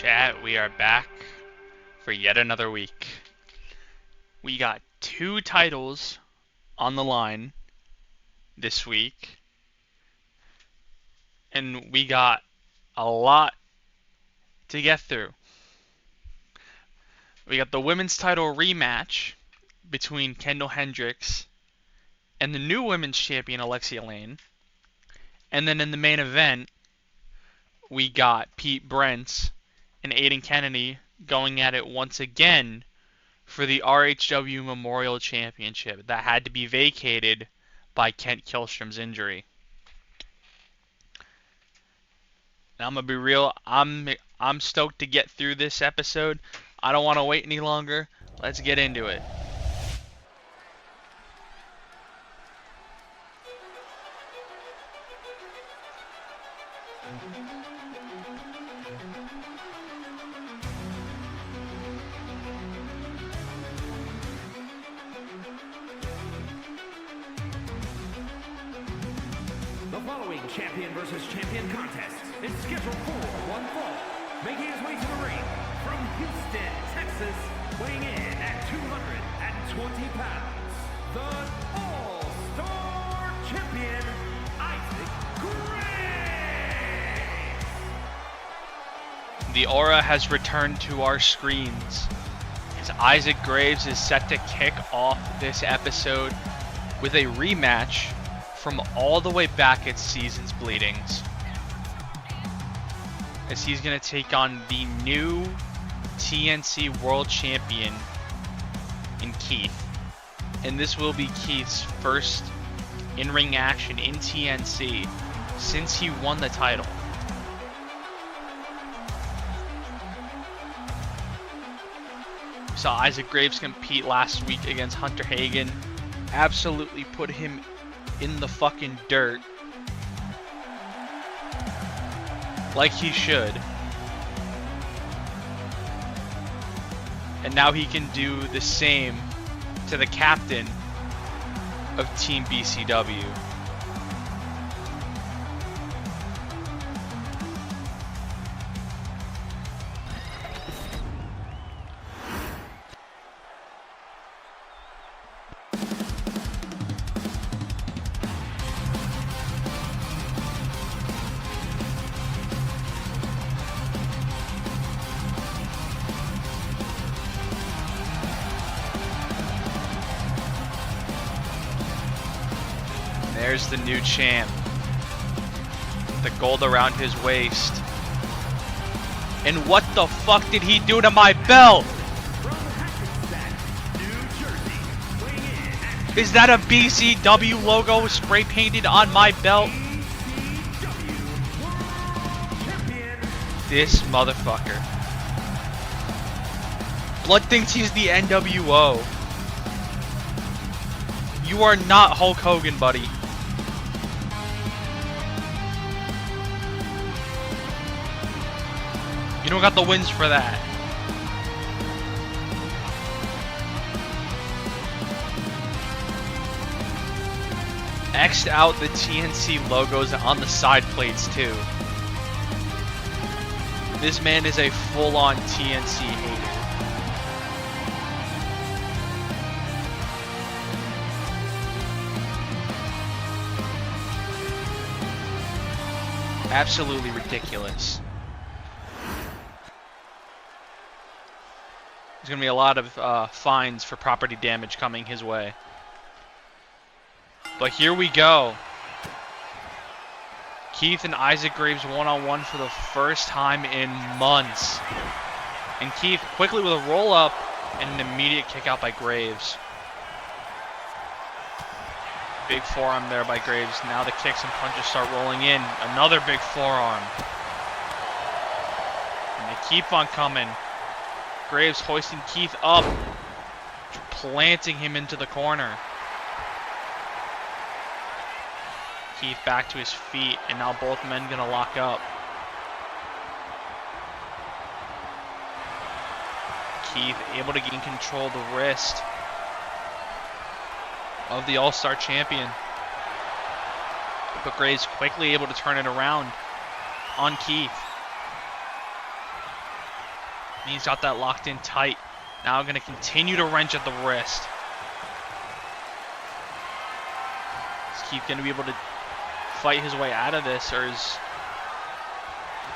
Chat, we are back for yet another week. We got 2 titles on the line this week, and we got a lot to get through. We got the women's title rematch between Kendall Hendricks and the new women's champion Alexia Lane. And then in the main event, we got Pete Brents and Aiden Kennedy going at it once again for the RHW Memorial Championship that had to be vacated by Kent Killstrom's injury. And I'm gonna be real, I'm stoked to get through this episode. I don't want to wait any longer. Let's get into it. The following champion versus champion contest is scheduled for one fall. Making his way to the ring from Houston, Texas, weighing in at 220 pounds, the All-Star Champion, Isaac Graves. The aura has returned to our screens as Isaac Graves is set to kick off this episode with a rematch from all the way back at Seasons Bleedings, as he's going to take on the new TNC World Champion in Keith. And this will be Keith's first in-ring action in TNC since he won the title. We saw Isaac Graves compete last week against Hunter Hagen. Absolutely put him in the fucking dirt. Like he should. And now he can do the same to the captain of Team BCW. There's the new champ. The gold around his waist. And what the fuck did he do to my belt? Is that a BCW logo spray painted on my belt? This motherfucker. Blood thinks he's the NWO. You are not Hulk Hogan, buddy. You don't got the wins for that. X'd out the TNC logos on the side plates too. This man is a full-on TNC hater. Absolutely ridiculous. There's going to be a lot of fines for property damage coming his way. But here we go. Keith and Isaac Graves one-on-one for the first time in months. And Keith quickly with a roll-up and an immediate kick out by Graves. Big forearm there by Graves. Now the kicks and punches start rolling in. Another big forearm. And they keep on coming. Graves hoisting Keith up, planting him into the corner. Keith back to his feet, and now both men gonna lock up. Keith able to gain control of the wrist of the All-Star Champion. But Graves quickly able to turn it around on Keith. And he's got that locked in tight. Now going to continue to wrench at the wrist. Is Keith going to be able to fight his way out of this, or is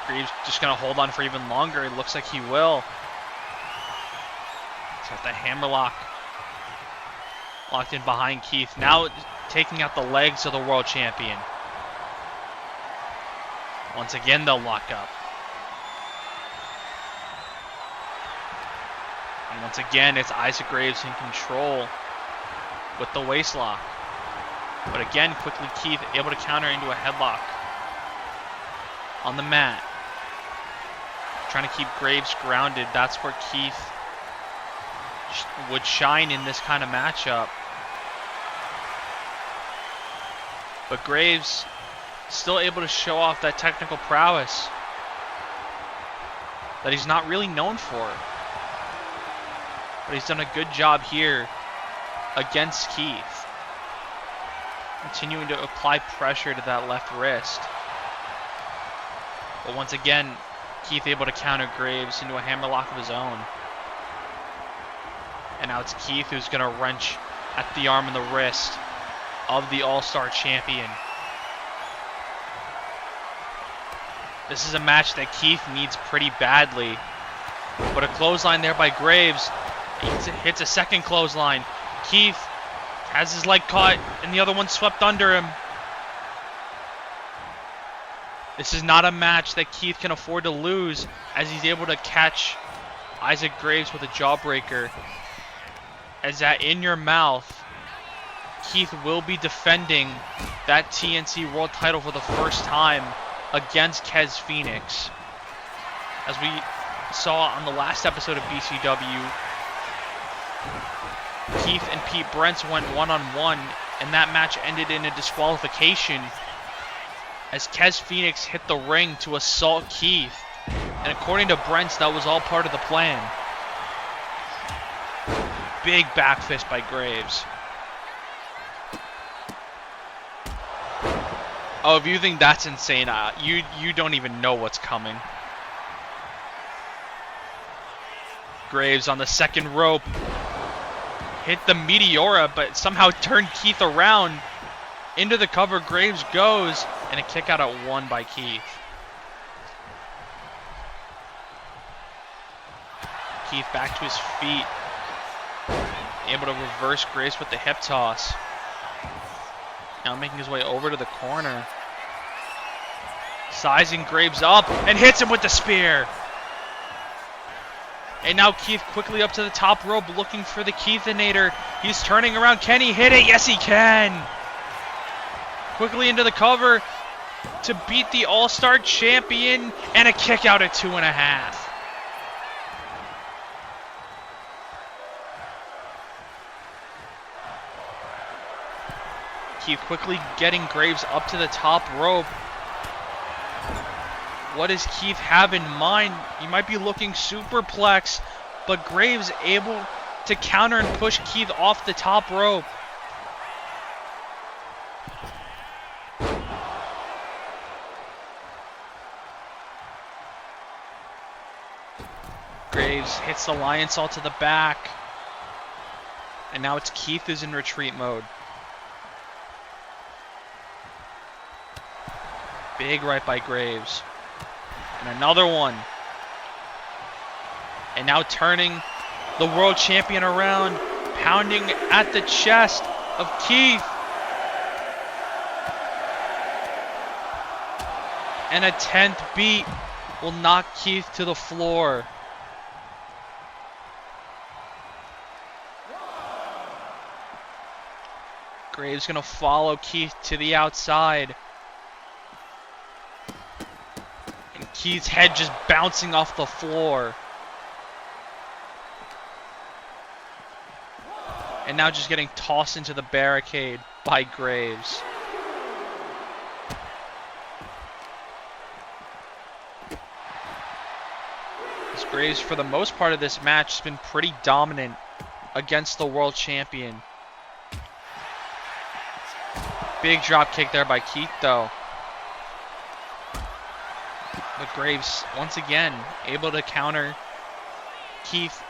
Graves just going to hold on for even longer? It looks like he will. He's got the hammerlock locked in behind Keith. Now taking out the legs of the world champion. Once again, they'll lock up. And once again, it's Isaac Graves in control with the waist lock. But again, quickly Keith able to counter into a headlock on the mat. Trying to keep Graves grounded. That's where Keith would shine in this kind of matchup. But Graves still able to show off that technical prowess that he's not really known for. But he's done a good job here against Keith. Continuing to apply pressure to that left wrist. But once again, Keith able to counter Graves into a hammerlock of his own. And now it's Keith who's going to wrench at the arm and the wrist of the All-Star champion. This is a match that Keith needs pretty badly. But a clothesline there by Graves. He hits a second clothesline. Keith has his leg caught and the other one swept under him. This is not a match that Keith can afford to lose, as he's able to catch Isaac Graves with a jawbreaker. As that in your mouth, Keith will be defending that TNC World title for the first time against Kez Phoenix. As we saw on the last episode of BCW, Keith and Pete Brents went one-on-one, and that match ended in a disqualification as Kez Phoenix hit the ring to assault Keith. And according to Brents, that was all part of the plan. Big back fist by Graves. Oh, if you think that's insane, you don't even know what's coming. Graves on the second rope. Hit the Meteora, but somehow turned Keith around. Into the cover, Graves goes, and a kick out at one by Keith. Keith back to his feet. Able to reverse Graves with the hip toss. Now making his way over to the corner. Sizing Graves up and hits him with the spear. And now Keith quickly up to the top rope looking for the Keithinator. He's turning around. Can he hit it? Yes, he can. Quickly into the cover to beat the All-Star champion, and a kick out at 2.5. Keith quickly getting Graves up to the top rope. What does Keith have in mind? He might be looking superplex, but Graves able to counter and push Keith off the top rope. Graves hits the Lion Salt to the back. And now it's Keith who's in retreat mode. Big right by Graves. And another one. And now turning the world champion around, pounding at the chest of Keith. And a 10th beat will knock Keith to the floor. Graves gonna follow Keith to the outside. And Keith's head just bouncing off the floor. And now just getting tossed into the barricade by Graves. As Graves, for the most part of this match, has been pretty dominant against the world champion. Big drop kick there by Keith, though. But Graves, once again, able to counter Keith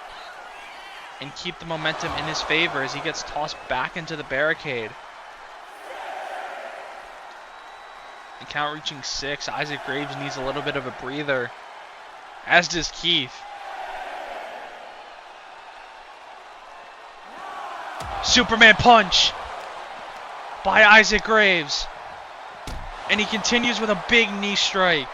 and keep the momentum in his favor as he gets tossed back into the barricade. The count reaching 6. Isaac Graves needs a little bit of a breather, as does Keith. Superman punch by Isaac Graves. And he continues with a big knee strike.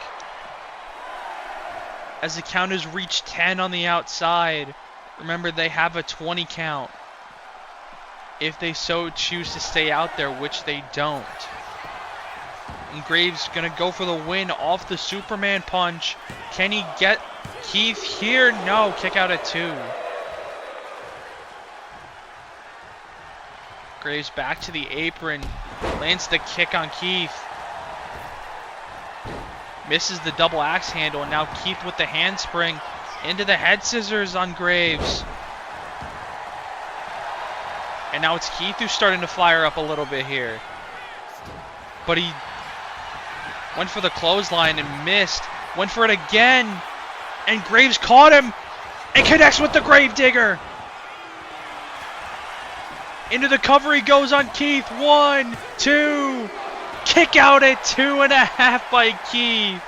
As the count has reached 10 on the outside. Remember, they have a 20 count if they so choose to stay out there, which they don't. And Graves going to go for the win off the Superman punch. Can he get Keith here? No, kick out at 2. Graves back to the apron, lands the kick on Keith. Misses the double axe handle, and now Keith with the handspring into the head scissors on Graves. And now it's Keith who's starting to fire up a little bit here. But he went for the clothesline and missed. Went for it again. And Graves caught him and connects with the Gravedigger. Into the cover he goes on Keith. 1, 2. Kick out at 2.5 by Keith.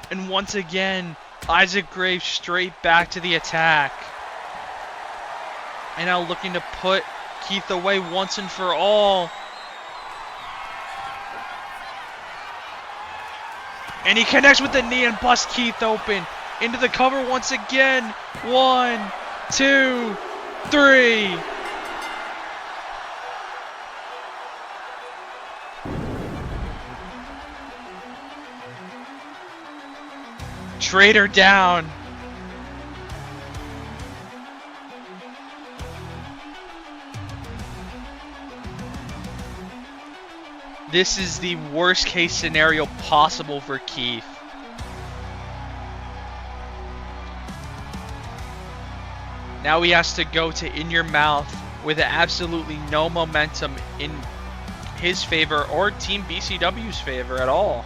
And once again, Isaac Graves straight back to the attack. And now looking to put Keith away once and for all. And he connects with the knee and busts Keith open. Into the cover once again. 1, 2, 3. Traitor down. This is the worst case scenario possible for Keith. Now he has to go to In Your Mouth with absolutely no momentum in his favor or Team BCW's favor at all.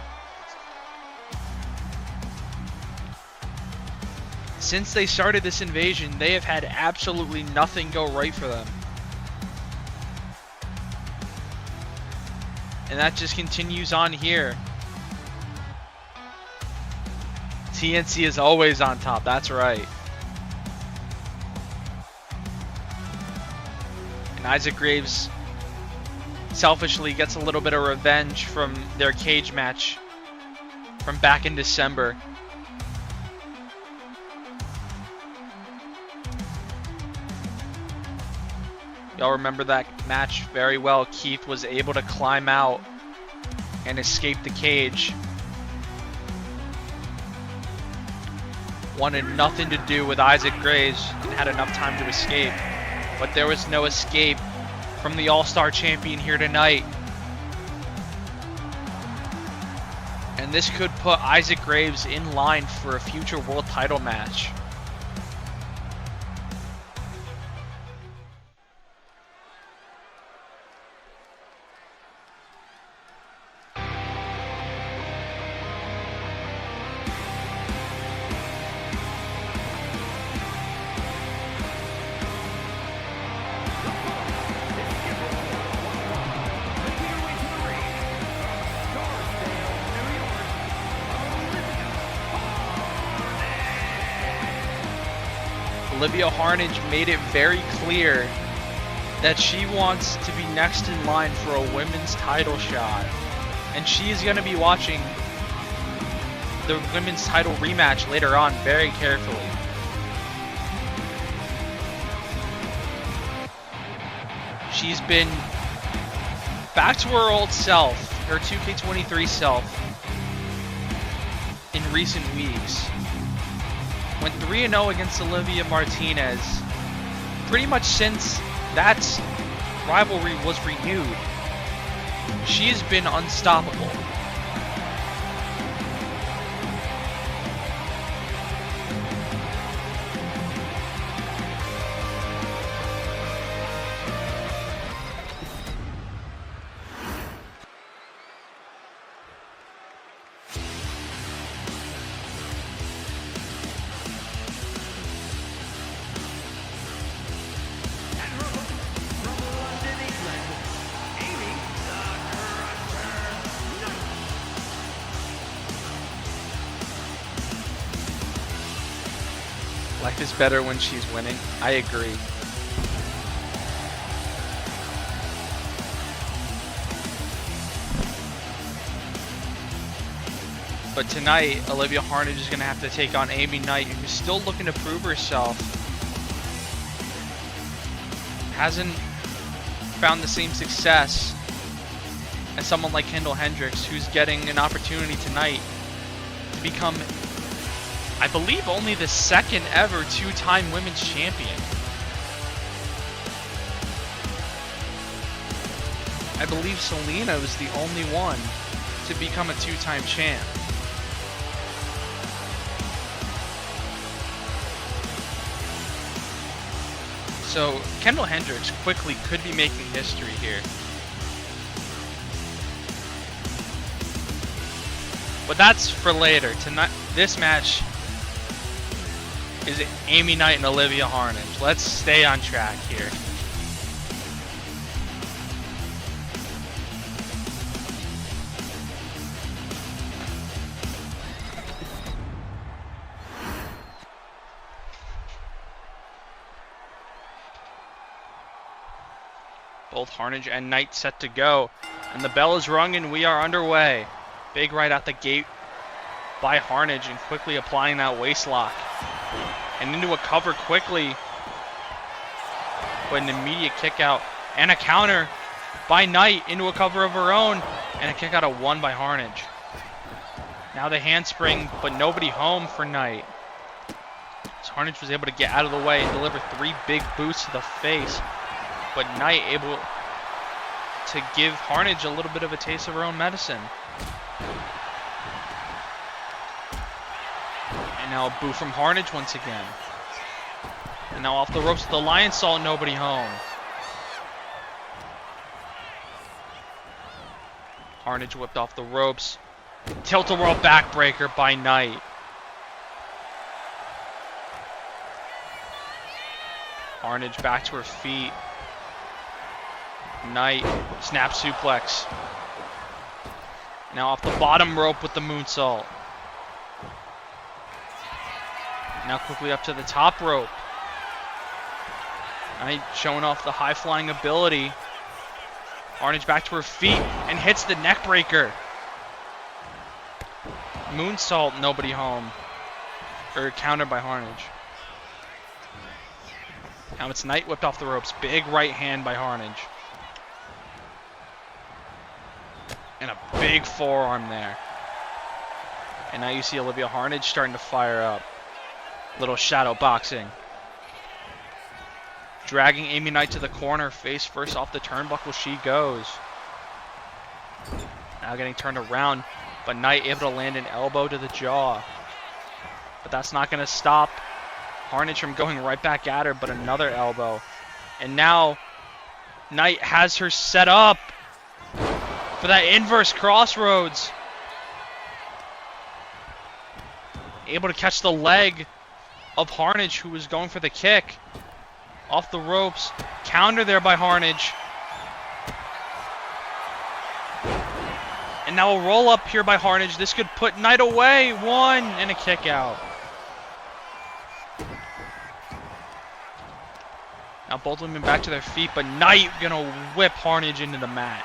Since they started this invasion, they have had absolutely nothing go right for them. And that just continues on here. TNC is always on top, that's right. And Isaac Graves selfishly gets a little bit of revenge from their cage match from back in December. Y'all remember that match very well. Keith was able to climb out and escape the cage. Wanted nothing to do with Isaac Graves and had enough time to escape. But there was no escape from the All-Star champion here tonight. And this could put Isaac Graves in line for a future world title match. Olivia Harnage made it very clear that she wants to be next in line for a women's title shot. And she is going to be watching the women's title rematch later on very carefully. She's been back to her old self, her 2K23 self, in recent weeks. Went 3-0 against Olivia Martinez pretty much since that rivalry was renewed. She's been unstoppable. Life is better when she's winning. I agree. But tonight, Olivia Harnage is going to have to take on Amy Knight, who's still looking to prove herself. Hasn't found the same success as someone like Kendall Hendricks, who's getting an opportunity tonight to become, I believe, only the second ever two-time women's champion. I believe Selena was the only one to become a two-time champ. So Kendall Hendricks quickly could be making history here. But that's for later. Tonight, this match is Amy Knight and Olivia Harnage. Let's stay on track here. Both Harnage and Knight set to go. And the bell is rung and we are underway. Big right out the gate by Harnage and quickly applying that waistlock. And into a cover quickly. But an immediate kick out. And a counter by Knight into a cover of her own. And a kick out of one by Harnage. Now the handspring, but nobody home for Knight. So Harnage was able to get out of the way and deliver 3 big boots to the face. But Knight able to give Harnage a little bit of a taste of her own medicine. And now a boot from Harnage once again. And now off the ropes with the Lion Salt, nobody home. Harnage whipped off the ropes. Tilt-a-whirl backbreaker by Knight. Harnage back to her feet. Knight, snap suplex. Now off the bottom rope with the moonsault. Now quickly up to the top rope. Knight showing off the high-flying ability. Harnage back to her feet and hits the neck breaker. Moonsault, nobody home. Or countered by Harnage. Now it's Knight whipped off the ropes. Big right hand by Harnage. And a big forearm there. And now you see Olivia Harnage starting to fire up. Little shadow boxing. Dragging Amy Knight to the corner. Face first off the turnbuckle she goes. Now getting turned around. But Knight able to land an elbow to the jaw. But that's not going to stop Harnage from going right back at her. But another elbow. And now Knight has her set up for that inverse crossroads. Able to catch the leg of Harnage, who was going for the kick. Off the ropes. Counter there by Harnage. And now a roll up here by Harnage. This could put Knight away. 1 and a kick out. Now both women back to their feet, but Knight gonna whip Harnage into the mat.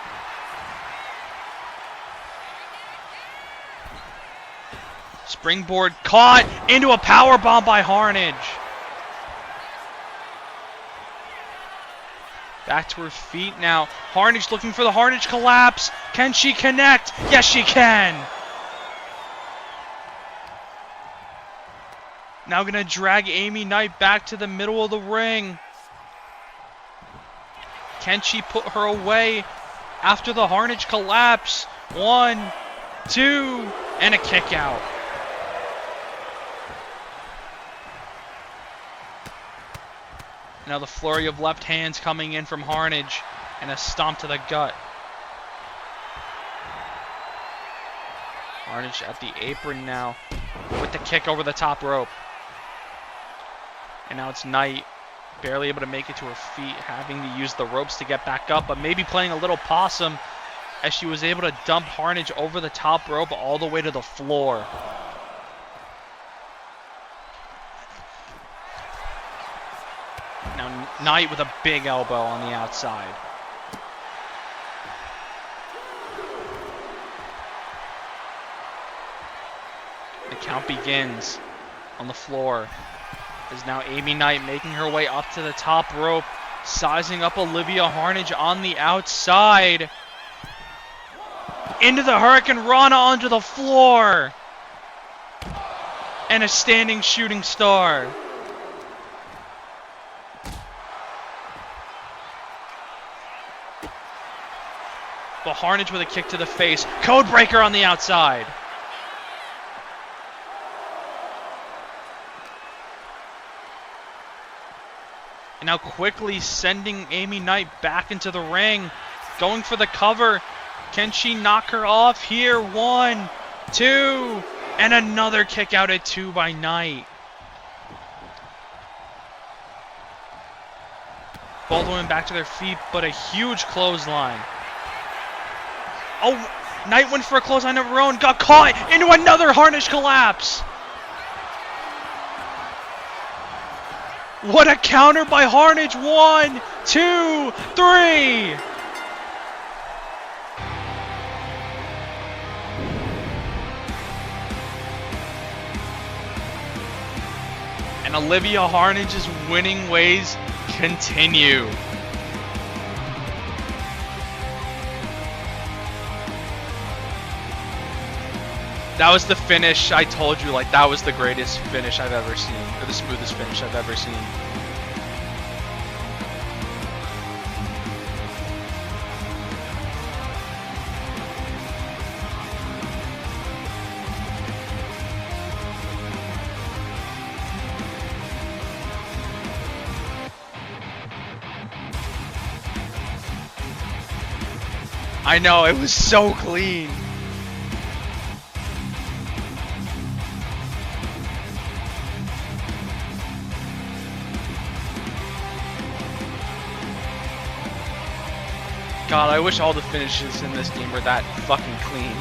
Springboard caught into a powerbomb by Harnage. Back to her feet now. Harnage looking for the Harnage collapse. Can she connect? Yes, she can. Now gonna drag Amy Knight back to the middle of the ring. Can she put her away after the Harnage collapse? 1, 2, and a kick out. Now the flurry of left hands coming in from Harnage and a stomp to the gut. Harnage at the apron now with the kick over the top rope. And now it's Knight, barely able to make it to her feet, having to use the ropes to get back up, but maybe playing a little possum as she was able to dump Harnage over the top rope all the way to the floor. Now Knight with a big elbow on the outside. The count begins on the floor. Is now Amy Knight making her way up to the top rope, sizing up Olivia Harnage on the outside. Into the Hurricane Rana onto the floor. And a standing shooting star. But Harnage with a kick to the face. Codebreaker on the outside. And now quickly sending Amy Knight back into the ring. Going for the cover. Can she knock her off here? 1, 2, and another kick out at 2 by Knight. Both women back to their feet, but a huge clothesline. Oh, Knight went for a clothesline of her own, got caught into another Harnage collapse. What a counter by Harnage. 1, 2, 3. And Olivia Harnage's winning ways continue. That was the finish. I told you, like, that was the greatest finish I've ever seen, or the smoothest finish I've ever seen. I know, it was so clean. God, I wish all the finishes in this game were that fucking clean.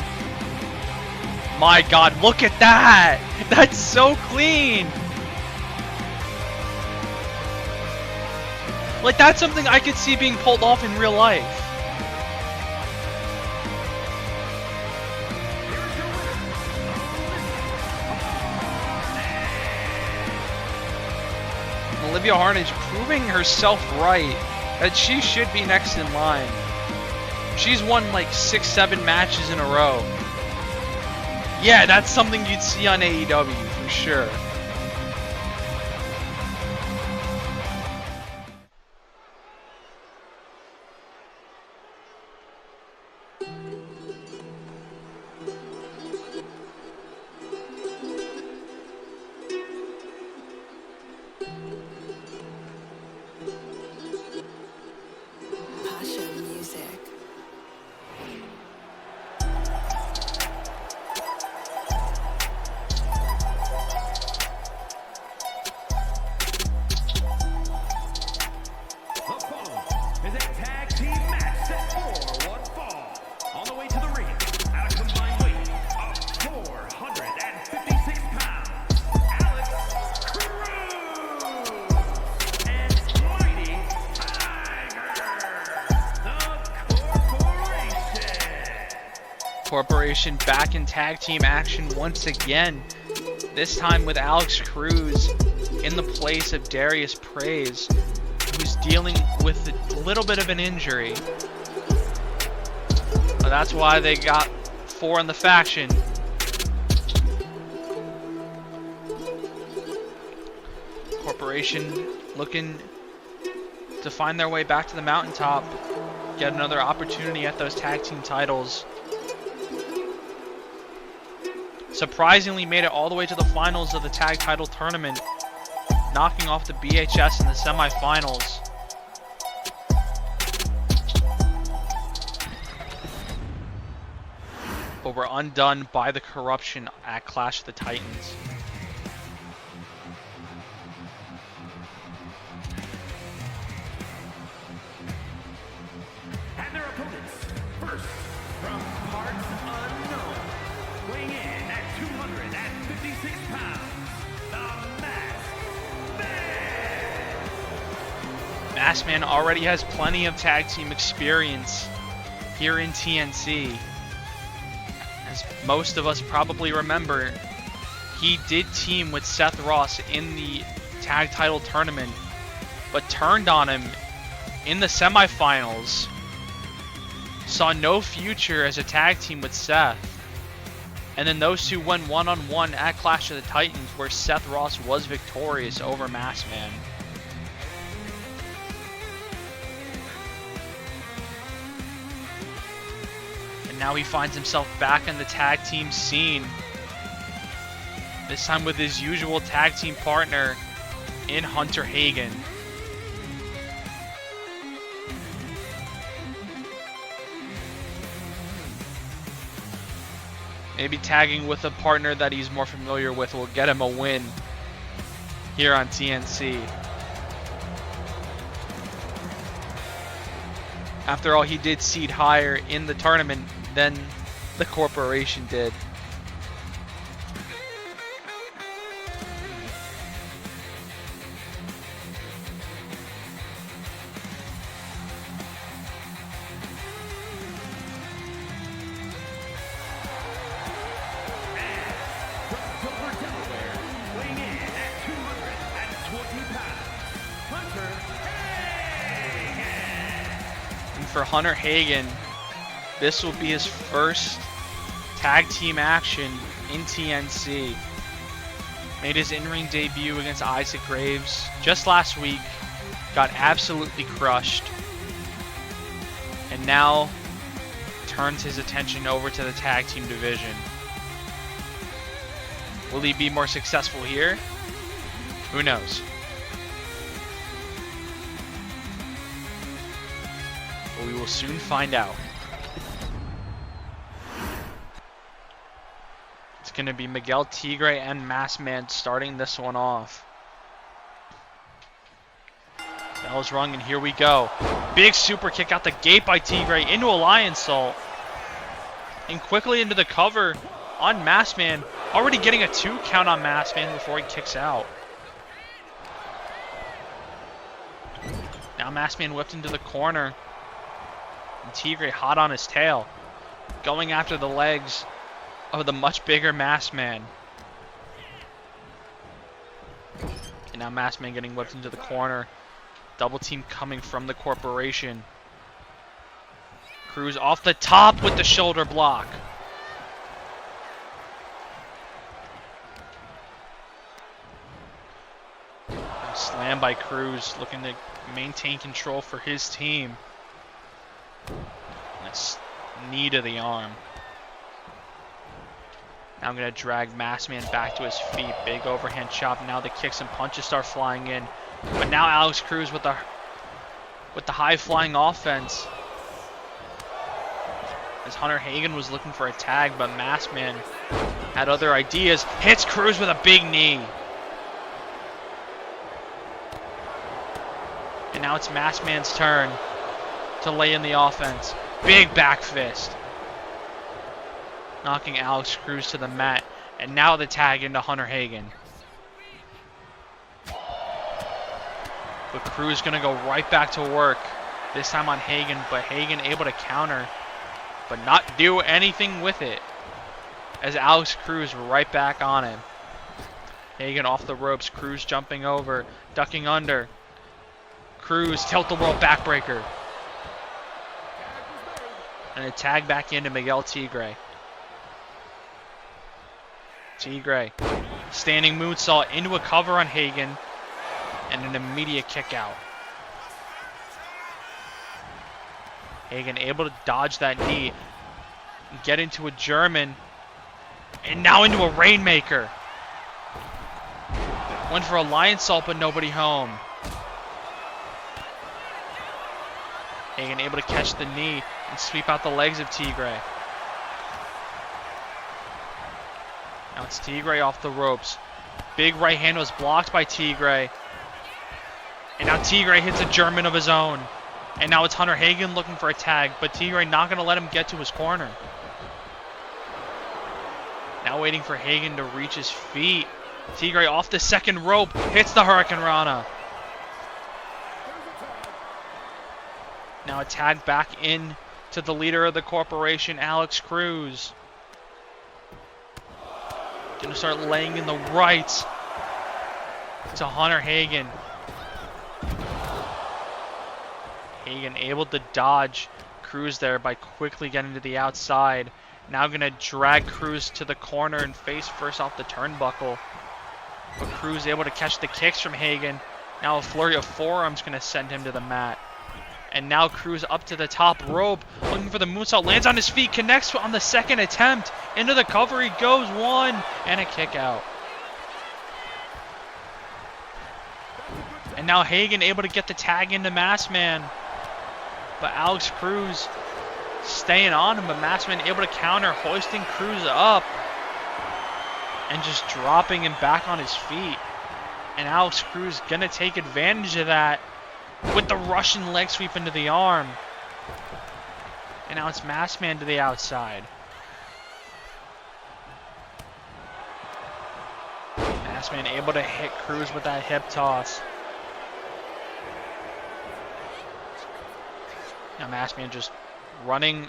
My God, look at that! That's so clean! Like, that's something I could see being pulled off in real life. Olivia Harnage proving herself right, that she should be next in line. She's won like 6-7 matches in a row. Yeah, that's something you'd see on AEW for sure. Corporation back in tag team action once again. This time with Alex Cruz in the place of Darius Praise, who's dealing with a little bit of an injury. But that's why they got 4 in the faction. Corporation looking to find their way back to the mountaintop, get another opportunity at those tag team titles. Surprisingly made it all the way to the finals of the tag title tournament, knocking off the BHS in the semifinals. But were undone by the corruption at Clash of the Titans. And their opponents, first, from parts unknown, weighing in at 256 pounds, the Masked Man. Masked Man already has plenty of tag team experience here in TNC. As most of us probably remember, he did team with Seth Ross in the tag title tournament, but turned on him in the semifinals. Saw no future as a tag team with Seth. And then those two went one-on-one at Clash of the Titans, where Seth Ross was victorious over Masked Man. And now he finds himself back in the tag team scene. This time with his usual tag team partner in Hunter Hagen. Maybe tagging with a partner that he's more familiar with will get him a win here on TNC. After all, he did seed higher in the tournament than the corporation did. For Hunter Hagen, this will be his first tag team action in TNC. Made his in-ring debut against Isaac Graves just last week, got absolutely crushed, and now turns his attention over to the tag team division. Will he be more successful here? Who knows? We will soon find out. It's going to be Miguel Tigre and Masked Man starting this one off. Bell's rung, and here we go. Big super kick out the gate by Tigre into a lion salt. And quickly into the cover on Masked Man. Already getting a 2 count on Masked Man before he kicks out. Now Masked Man whipped into the corner. And Tigre hot on his tail, going after the legs of the much bigger Masked Man. And now Masked Man getting whipped into the corner. Double team coming from the corporation. Cruz off the top with the shoulder block. Slam by Cruz, looking to maintain control for his team. Nice knee to the arm. Now I'm going to drag Masked Man back to his feet. Big overhand chop. Now the kicks and punches start flying in. But now Alex Cruz with the high flying offense. As Hunter Hagen was looking for a tag, but Masked Man had other ideas. Hits Cruz with a big knee. And now it's Masked Man's turn to lay in the offense. Big back fist. Knocking Alex Cruz to the mat. And now the tag into Hunter Hagen. But Cruz going to go right back to work. This time on Hagen, but Hagen able to counter, but not do anything with it. As Alex Cruz right back on him. Hagen off the ropes. Cruz jumping over, ducking under. Cruz tilt-the-world backbreaker. And a tag back into Miguel Tigre. Tigre standing moonsault into a cover on Hagen. And an immediate kick out. Hagen able to dodge that knee. And get into a German. And now into a Rainmaker. Went for a lion salt, but nobody home. Hagen able to catch the knee and sweep out the legs of Tigre. Now it's Tigre off the ropes. Big right hand was blocked by Tigre. And now Tigre hits a German of his own. And now it's Hunter Hagen looking for a tag, but Tigre not going to let him get to his corner. Now waiting for Hagen to reach his feet. Tigre off the second rope, hits the Hurricane Rana. Now a tag back in to the leader of the corporation, Alex Cruz. Gonna start laying in the rights to Hunter Hagen. Hagen able to dodge Cruz there by quickly getting to the outside. Now gonna drag Cruz to the corner and face first off the turnbuckle. But Cruz able to catch the kicks from Hagen. Now a flurry of forearms gonna send him to the mat. And now Cruz up to the top rope, looking for the moonsault, lands on his feet, connects on the second attempt. Into the cover he goes, one, and a kick out. And now Hagen able to get the tag into Masked Man. But Alex Cruz staying on him, but Masked Man able to counter, hoisting Cruz up. And just dropping him back on his feet. And Alex Cruz gonna take advantage of that with the Russian leg sweep into the arm. And now it's Masked Man to the outside. Masked Man able to hit Cruz with that hip toss. Now Masked Man just running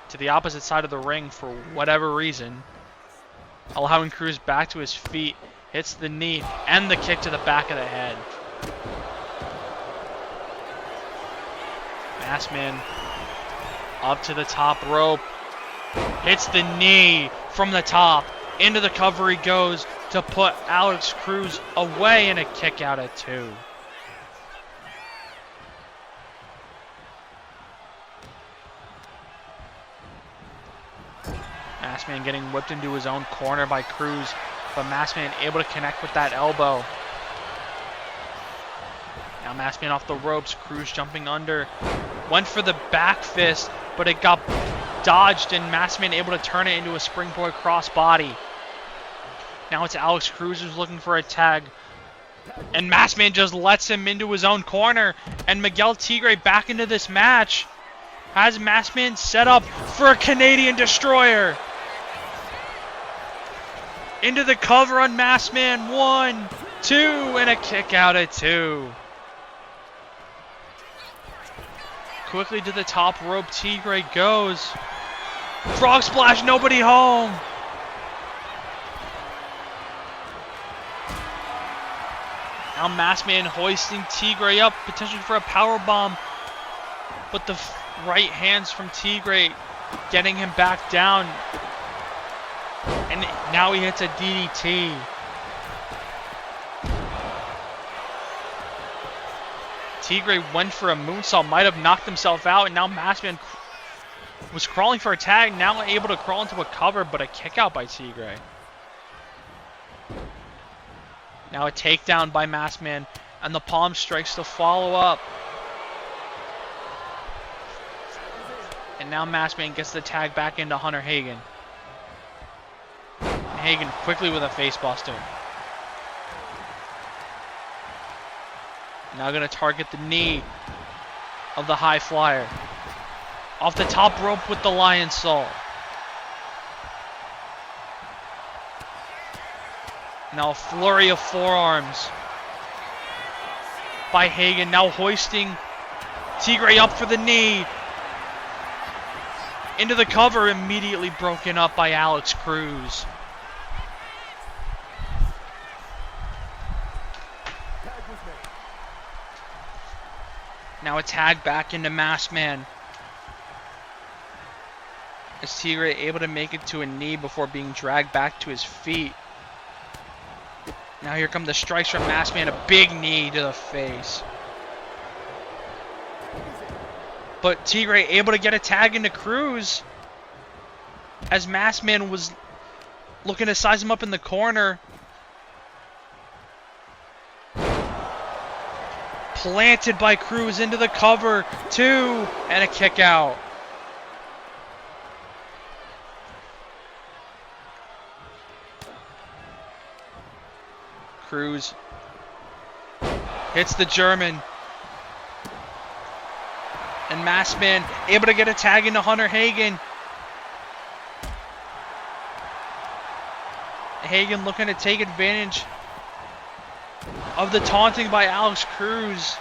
to the opposite side of the ring for whatever reason, allowing Cruz back to his feet, hits the knee and the kick to the back of the head. Masked Man up to the top rope, hits the knee from the top, into the cover he goes to put Alex Cruz away, and a kick out at 2. Masked Man getting whipped into his own corner by Cruz, but Masked Man able to connect with that elbow. Now Masked Man off the ropes, Cruz jumping under. Went for the back fist, but it got dodged, and Masked Man able to turn it into a springboard crossbody. Now it's Alex Cruz who's looking for a tag. And Masked Man just lets him into his own corner. And Miguel Tigre back into this match. Has Masked Man set up for a Canadian Destroyer. Into the cover on Masked Man. 1, 2, and a kick out at 2. Quickly to the top rope, Tigre goes. Frog splash, nobody home. Now Masked Man hoisting Tigre up, potentially for a powerbomb. But the right hands from Tigre getting him back down. And now he hits a DDT. Tigre went for a moonsault, might have knocked himself out, and now Masked Man was crawling for a tag, now able to crawl into a cover, but a kick out by Tigre. Now a takedown by Masked Man, and the palm strikes to follow up. And now Masked Man gets the tag back into Hunter Hagen. And Hagen quickly with a facebuster. Now going to target the knee of the high flyer. Off the top rope with the Lion Salt. Now a flurry of forearms by Hagen. Now hoisting Tigre up for the knee. Into the cover, immediately broken up by Alex Cruz. Now a tag back into Masked Man. As Tigre able to make it to a knee before being dragged back to his feet. Now here come the strikes from Masked Man. A big knee to the face. But Tigre able to get a tag into Cruz. As Masked Man was looking to size him up in the corner. Planted by Cruz into the cover. 2, and a kick out. Cruz hits the German. And Masked Man able to get a tag into Hunter Hagen. Hagen looking to take advantage of the taunting by Alex Cruz.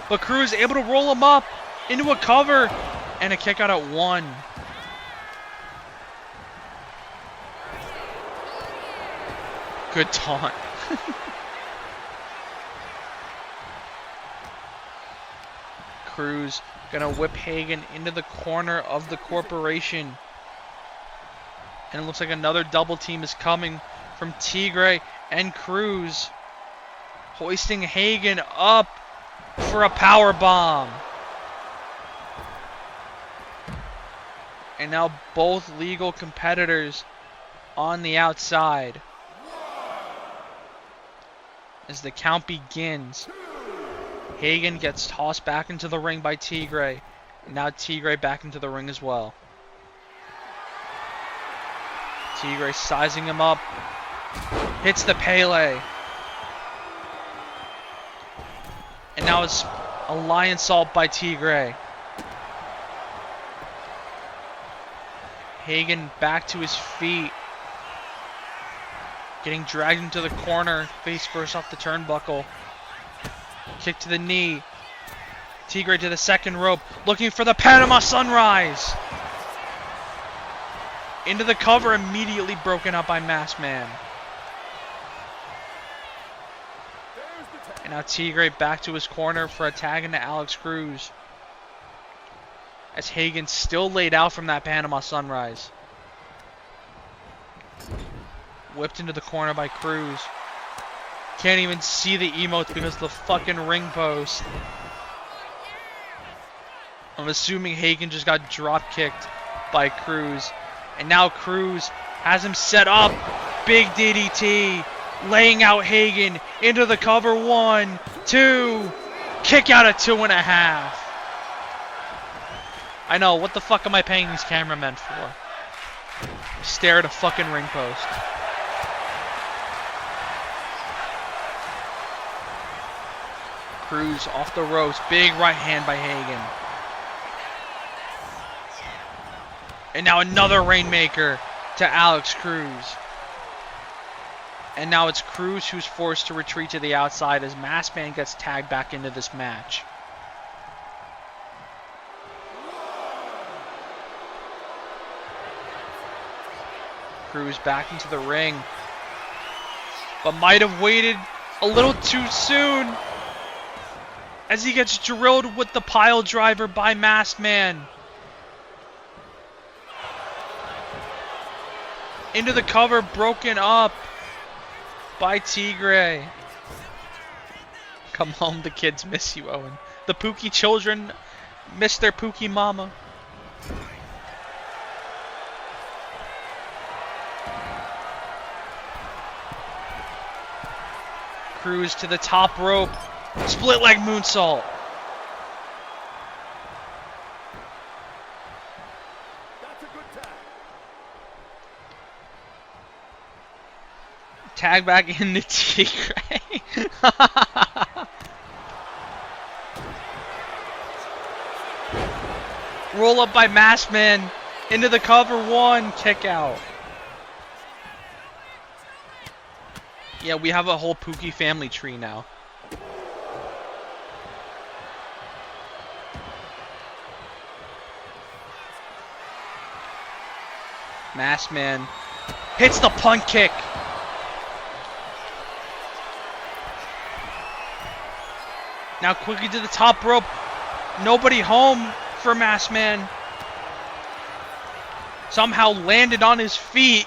But Cruz able to roll him up into a cover and a kick out at 1. Good taunt. Cruz gonna whip Hagen into the corner of the corporation. And it looks like another double team is coming from Tigre and Cruz. Hoisting Hagen up for a power bomb. And now both legal competitors on the outside. As the count begins, Hagen gets tossed back into the ring by Tigre. And now Tigre back into the ring as well. Tigre sizing him up. Hits the Pele. And now it's a lion salt by Tigre. Hagen back to his feet. Getting dragged into the corner. Face first off the turnbuckle. Kick to the knee. Tigre to the second rope. Looking for the Panama Sunrise. Into the cover. Immediately broken up by Masked Man. And now Tigre back to his corner for a tag into Alex Cruz. As Hagen still laid out from that Panama Sunrise. Whipped into the corner by Cruz. Can't even see the emotes because of the fucking ring post. I'm assuming Hagen just got drop kicked by Cruz. And now Cruz has him set up. Big DDT. Laying out Hagen into the cover. 1, 2. Kick out at 2.5. I know, what the fuck am I paying these cameramen for? Stare at a fucking ring post. Cruz off the ropes. Big right hand by Hagen. And now another Rainmaker to Alex Cruz. And now it's Cruz who's forced to retreat to the outside as Masked Man gets tagged back into this match. Cruz back into the ring. But might have waited a little too soon. As he gets drilled with the pile driver by Masked Man. Into the cover, broken up by Tigre. Come home, the kids miss you, Owen. The Pookie children miss their Pookie mama. Cruz to the top rope. Split leg moonsault. Tag back in the Tigre. Roll up by Masked Man. Into the cover. 1. Kick out. Yeah, we have a whole Pookie family tree now. Masked Man hits the punt kick. Now quickly to the top rope. Nobody home for Masked Man. Somehow landed on his feet.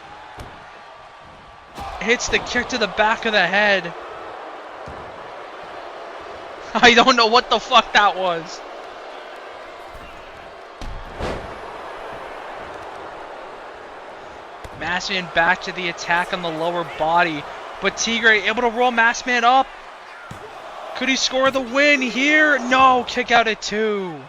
Hits the kick to the back of the head. I don't know what the fuck that was. Masked Man back to the attack on the lower body. But Tigre able to roll Masked Man up. Could he score the win here? No, kick out at 2.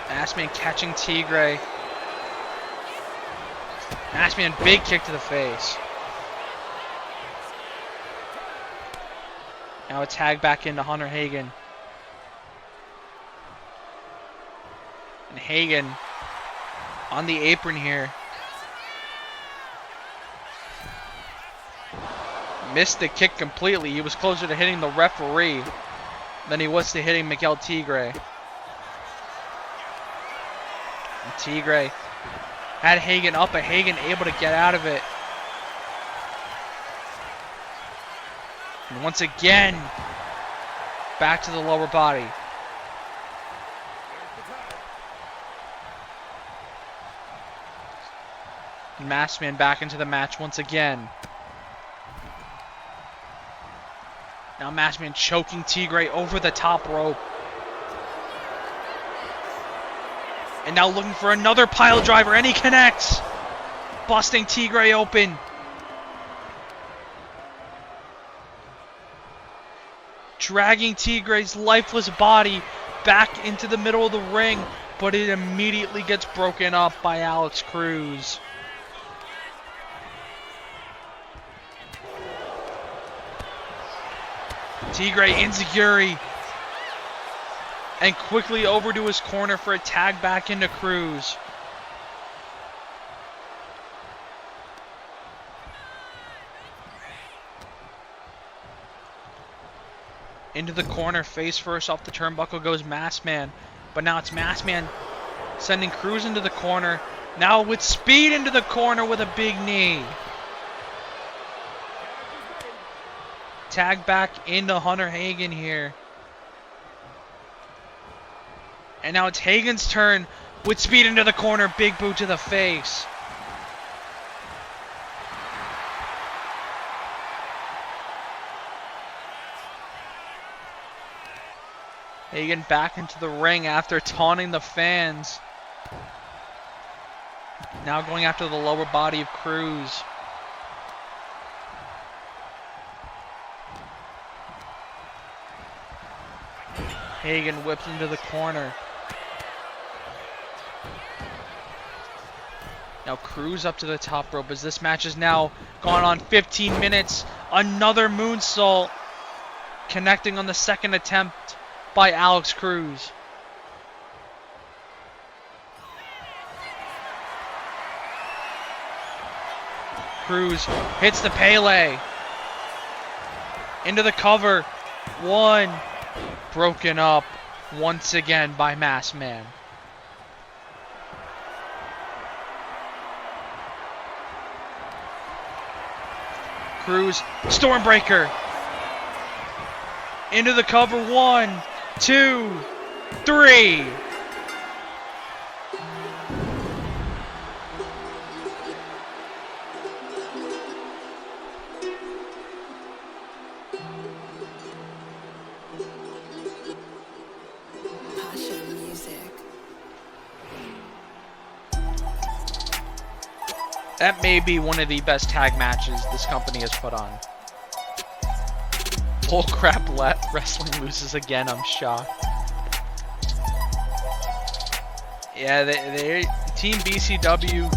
Masked Man catching Tigre. Masked Man, big kick to the face. Now a tag back into Hunter Hagen. And Hagen on the apron here. Missed the kick completely. He was closer to hitting the referee than he was to hitting Miguel Tigre. And Tigre had Hagen up, but Hagen able to get out of it. And once again, back to the lower body. Masked Man back into the match once again. Now Masked Man choking Tigre over the top rope. And now looking for another pile driver, and he connects. Busting Tigre open. Dragging Tigre's lifeless body back into the middle of the ring, but it immediately gets broken up by Alex Cruz. Tigre enziguri, and quickly over to his corner for a tag back into Cruz. Into the corner, face first off the turnbuckle goes Masked Man. But now it's Masked Man sending Cruz into the corner. Now with speed into the corner with a big knee. Tag back into Hunter Hagen here. And now it's Hagen's turn with speed into the corner. Big boot to the face. Hagen back into the ring after taunting the fans. Now going after the lower body of Cruz. Hagen whips into the corner. Now Cruz up to the top rope as this match is now gone on 15 minutes. Another moonsault connecting on the second attempt by Alex Cruz. Cruz hits the Pele. Into the cover. One. Broken up once again by Masked Man. Cruz, Stormbreaker. Into the cover. 1, 2, 3. That may be one of the best tag matches this company has put on. Bullcrap Wrestling loses again, I'm shocked. Yeah, they Team BCW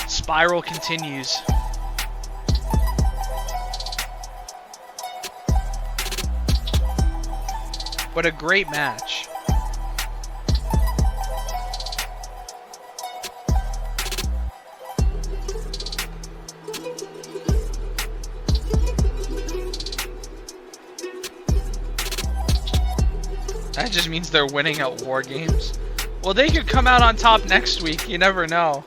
spiral continues. But a great match. That just means they're winning at War Games. Well, they could come out on top next week. You never know.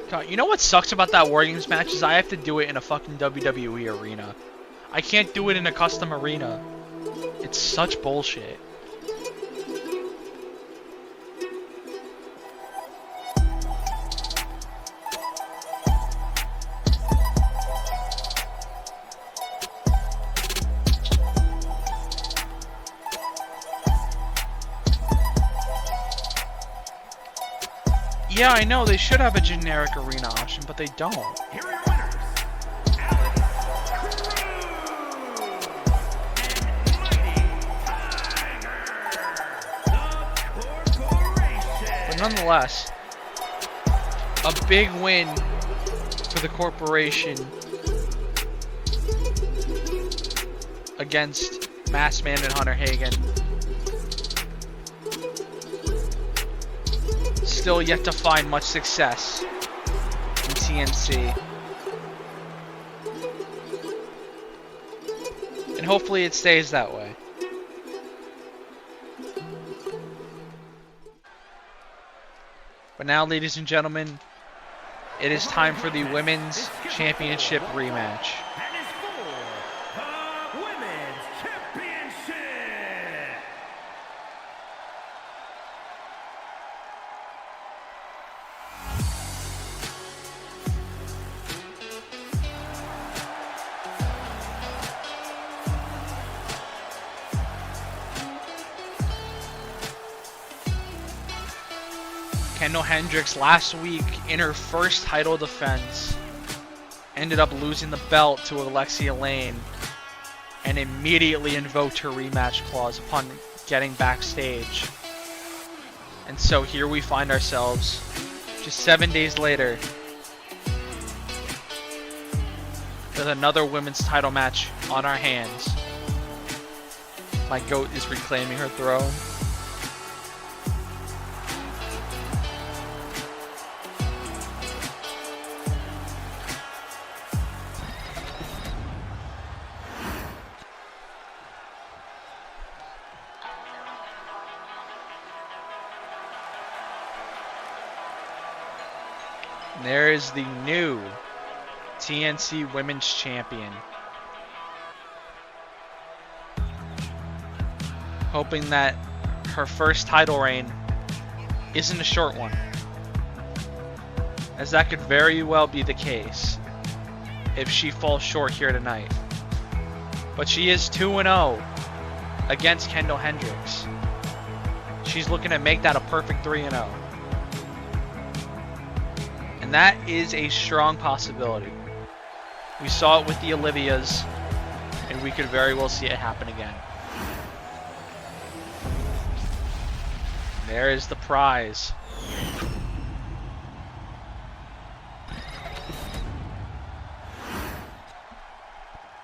God, you know what sucks about that War Games match is I have to do it in a fucking WWE arena. I can't do it in a custom arena. It's such bullshit. Yeah, I know, they should have a generic arena option, but they don't. Here are your winners, Alex Cruz and Mighty Tiger, the Corporation. But nonetheless, a big win for the Corporation against Masked Man and Hunter Hagen. Still yet to find much success TNC. And hopefully it stays that way. But now, ladies and gentlemen, it is time for the Women's Championship rematch. And is for the Women's Championship. Kendall Hendricks last week in her first title defense ended up losing the belt to Alexia Lane and immediately invoked her rematch clause upon getting backstage. And so here we find ourselves just 7 days later with another women's title match on our hands. My goat is reclaiming her throne. And there is the new TNC Women's Champion. Hoping that her first title reign isn't a short one, as that could very well be the case if she falls short here tonight. But she is 2-0 against Kendall Hendricks. She's looking to make that a perfect 3-0. And that is a strong possibility. We saw it with the Olivias, and we could very well see it happen again. There is the prize.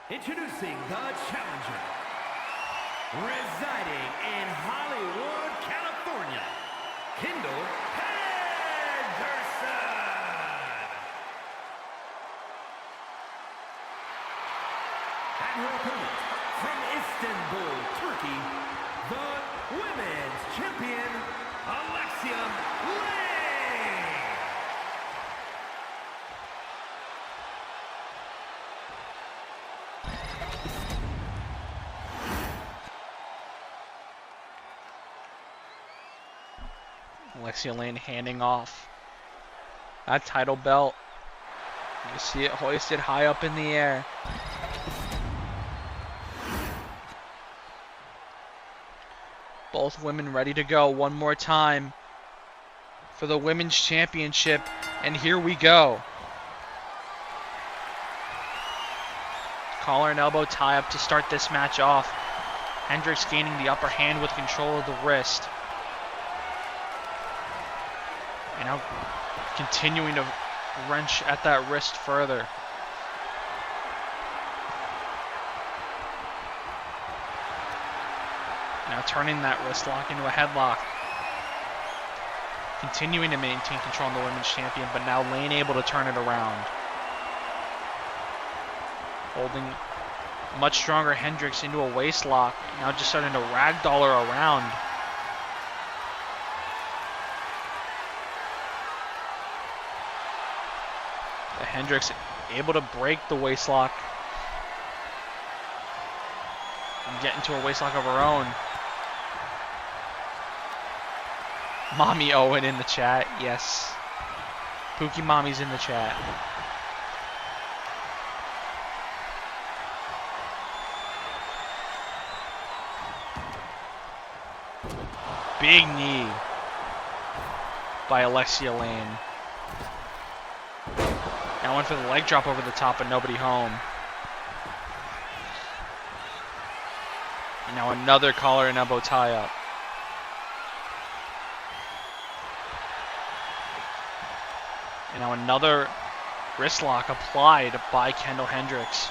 Introducing the challenger, residing in Hollywood, California, Kendall Henderson. And her opponent, from Istanbul, Turkey, the Women's Champion, Alexia Lane. Alexia Lane handing off that title belt. You see it hoisted high up in the air. Both women ready to go one more time for the Women's Championship. And here we go. Collar and elbow tie up to start this match off. Hendricks gaining the upper hand with control of the wrist. And now continuing to wrench at that wrist further. Now turning that wrist lock into a headlock. Continuing to maintain control on the Women's Champion, but now Lane able to turn it around. Holding much stronger Hendricks into a waist lock. Now just starting to ragdoll her around. Hendricks able to break the waist lock and get into a waist lock of her own. Mommy Owen in the chat, yes. Pookie Mommy's in the chat. Big knee by Alexia Lane. Now went for the leg drop over the top, but nobody home. And now another collar and elbow tie up. And now another wrist lock applied by Kendall Hendricks.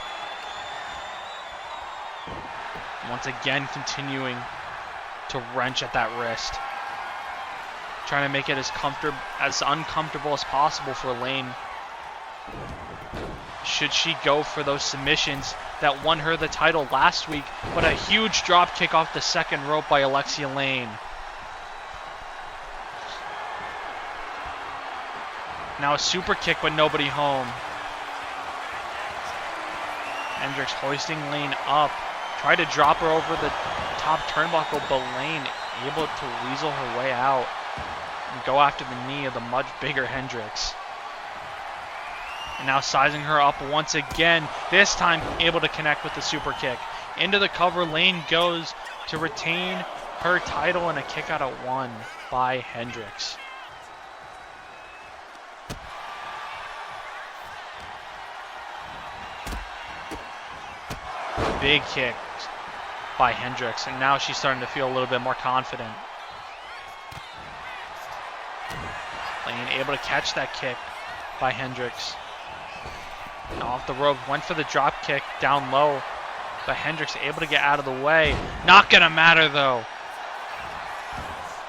Once again continuing to wrench at that wrist. Trying to make it as uncomfortable as possible for Lane Should she go for those submissions that won her the title last week? But a huge drop kick off the second rope by Alexia Lane. Now a super kick, but nobody home. Hendricks hoisting Lane up. Tried to drop her over the top turnbuckle, but Lane able to weasel her way out and go after the knee of the much bigger Hendricks. And now sizing her up once again, this time able to connect with the super kick. Into the cover, Lane goes to retain her title, and a kick out at 1 by Hendricks. Big kick by Hendricks, and now she's starting to feel a little bit more confident. Lane able to catch that kick by Hendricks. Now off the rope, went for the drop kick down low, but Hendricks able to get out of the way. Not gonna matter though.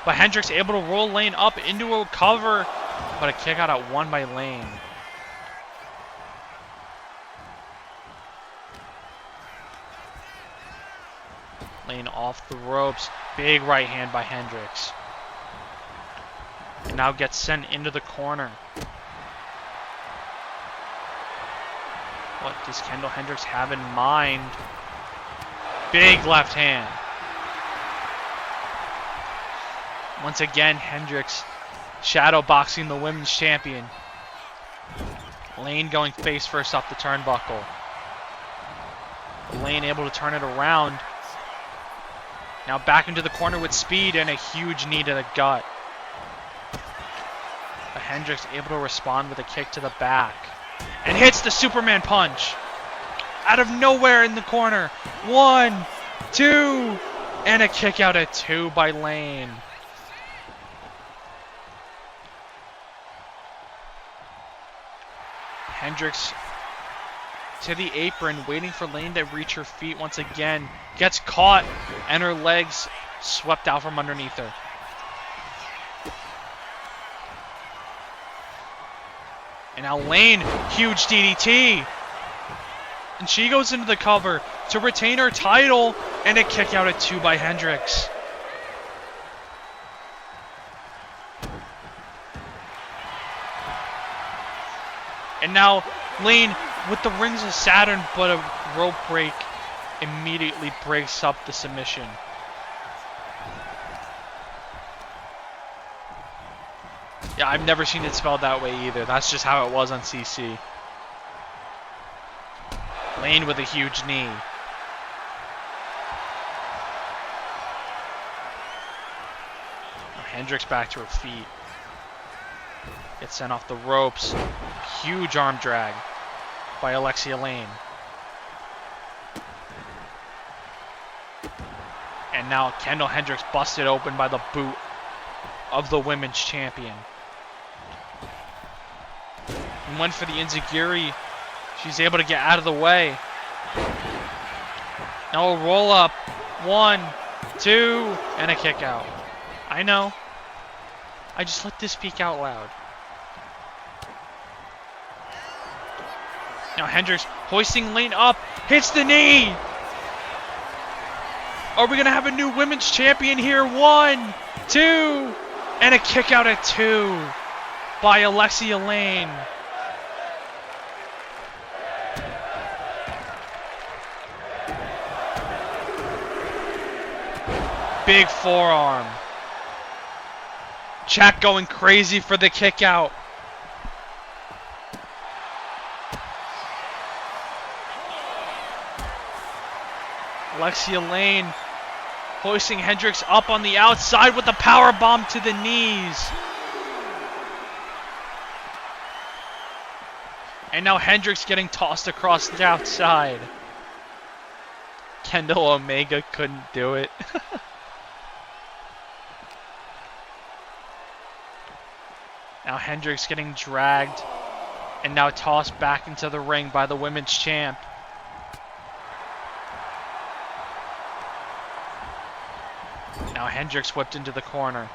But Hendricks able to roll Lane up into a cover, but a kick out at 1 by Lane. Lane off the ropes, big right hand by Hendricks. And now gets sent into the corner. What does Kendall Hendricks have in mind? Big left hand. Once again, Hendricks shadow boxing the women's champion. Lane going face first off the turnbuckle. Lane able to turn it around. Now back into the corner with speed and a huge knee to the gut. But Hendricks able to respond with a kick to the back. And hits the Superman punch. Out of nowhere in the corner. 1, 2, and a kick out at 2 by Lane. Hendricks to the apron, waiting for Lane to reach her feet once again. Gets caught, and her legs swept out from underneath her. And now Lane, huge DDT. And she goes into the cover to retain her title, and a kick out at 2 by Hendricks. And now Lane with the Rings of Saturn, but a rope break immediately breaks up the submission. Yeah, I've never seen it spelled that way either. That's just how it was on CC. Lane with a huge knee. Now Hendricks back to her feet. Gets sent off the ropes. Huge arm drag by Alexia Lane. And now Kendall Hendricks busted open by the boot of the women's champion. And went for the enziguri. She's able to get out of the way. Now a roll up. 1, 2, and a kick out. I know. I just let this speak out loud. Now Hendricks hoisting Lane up. Hits the knee. Are we going to have a new women's champion here? 1, 2, and a kick out at 2 by Alexia Lane. Big forearm. Jack going crazy for the kick out. Alexia Lane hoisting Hendricks up on the outside with a power bomb to the knees. And now Hendricks getting tossed across the outside. Kendall Omega couldn't do it. Now Hendricks getting dragged and now tossed back into the ring by the women's champ. Now Hendricks whipped into the corner.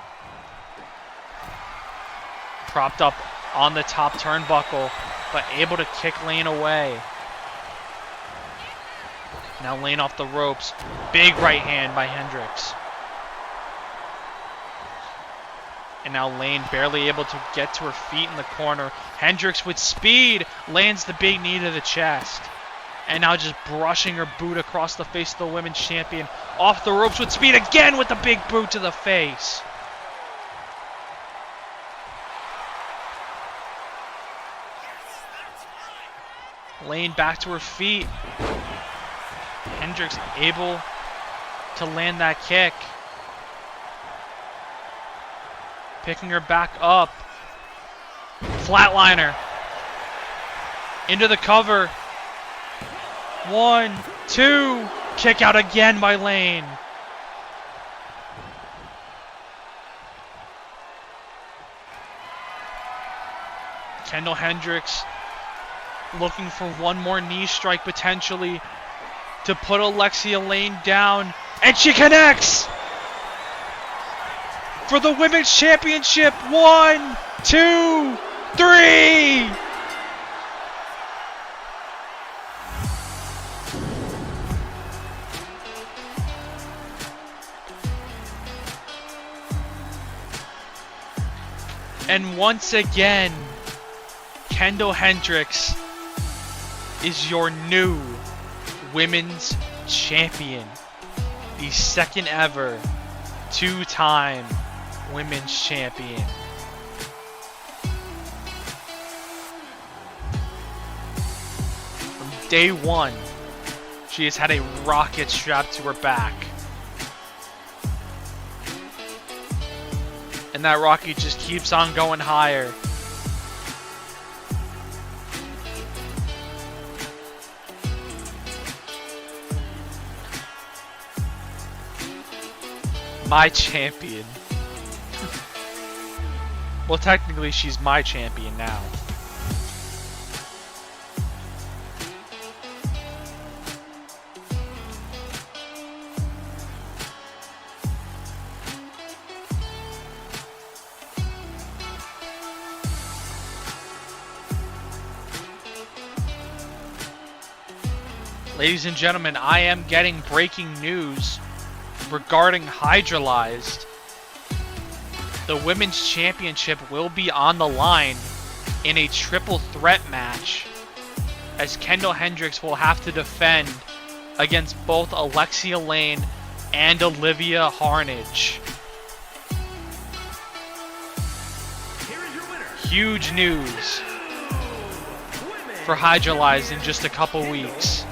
Propped up on the top turnbuckle. but able to kick Lane away. Now Lane off the ropes. Big right hand by Hendricks. And now Lane barely able to get to her feet in the corner. Hendricks with speed lands the big knee to the chest. And now just brushing her boot across the face of the women's champion. Off the ropes with speed again with the big boot to the face. Lane back to her feet. Hendricks able to land that kick. Picking her back up. Flatliner. Into the cover. 1, 2. Kick out again by Lane. Kendall Hendricks looking for one more knee strike potentially to put Alexia Lane down. And she connects! For the Women's Championship. 1, 2, 3! And once again, Kendall Hendricks is your new Women's Champion. The second ever two-time Women's Champion. From day one, she has had a rocket strapped to her back. And that rocket just keeps on going higher. My champion. Well, technically, she's my champion now. Ladies and gentlemen, I am getting breaking news regarding Hydrolyzed. The Women's Championship will be on the line in a triple threat match, as Kendall Hendricks will have to defend against both Alexia Lane and Olivia Harnage. Huge news for Hydrolyzed in just a couple weeks.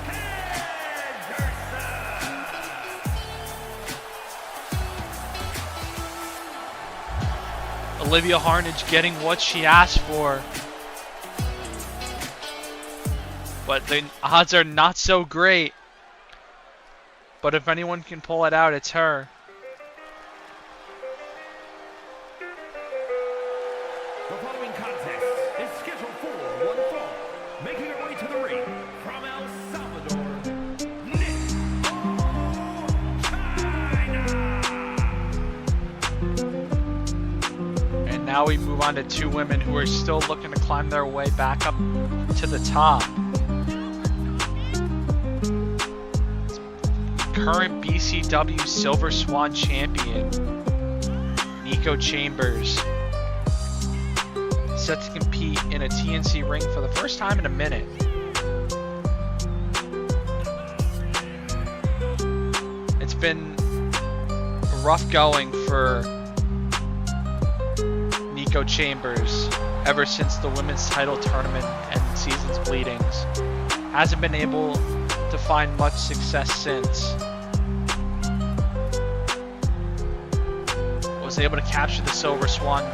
Olivia Harnage getting what she asked for. But the odds are not so great. But if anyone can pull it out, it's her. The following contest is scheduled for one fall. Making her way to the ring from El Salvador, And now we move on to two women who are still looking to climb their way back up to the top. Current BCW Silver Swan champion, Nico Chambers, set to compete in a TNC ring for the first time in a minute. It's been rough going for Nico Chambers ever since the women's title tournament and season's bleedings. Hasn't been able to find much success since. Was able to capture the Silver Swan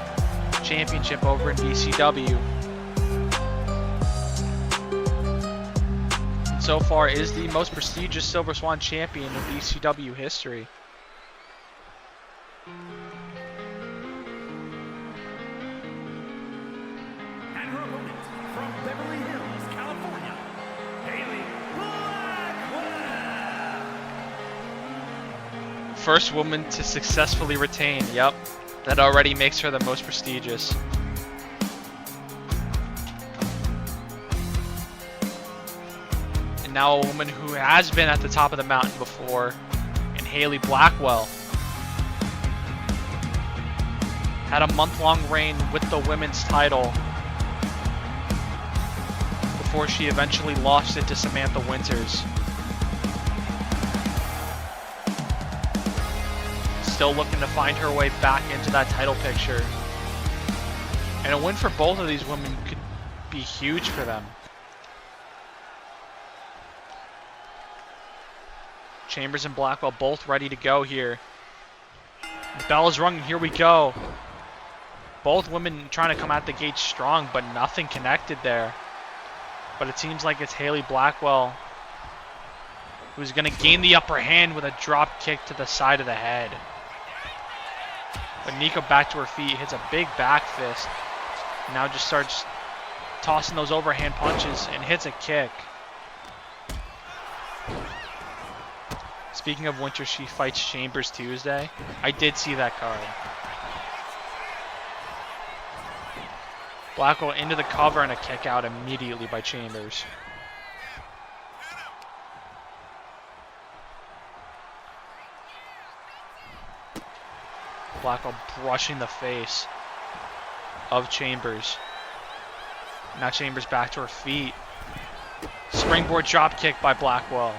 championship over in BCW. And so far is the most prestigious Silver Swan champion in BCW history. and her opponent from Beverly Hills, California, Haley Blackwell. First woman to successfully retain. Yep, that already makes her the most prestigious. now a woman who has been at the top of the mountain before, and Haley Blackwell. Had a month-long reign with the women's title before she eventually lost it to Samantha Winters. Still looking to find her way back into that title picture. And a win for both of these women could be huge for them. Chambers and Blackwell both ready to go here. The bell is rung, here we go. Both women trying to come out the gate strong, but nothing connected there. But it seems like it's Haley Blackwell who's going to gain the upper hand with a drop kick to the side of the head. But Nico back to her feet, hits a big back fist. Now just starts tossing those overhand punches and hits a kick. Speaking of Winter, she fights Chambers Tuesday. I did see that card. Blackwell into the cover and a kick out immediately by Chambers. Blackwell brushing the face of Chambers. Now Chambers back to her feet. Springboard drop kick by Blackwell.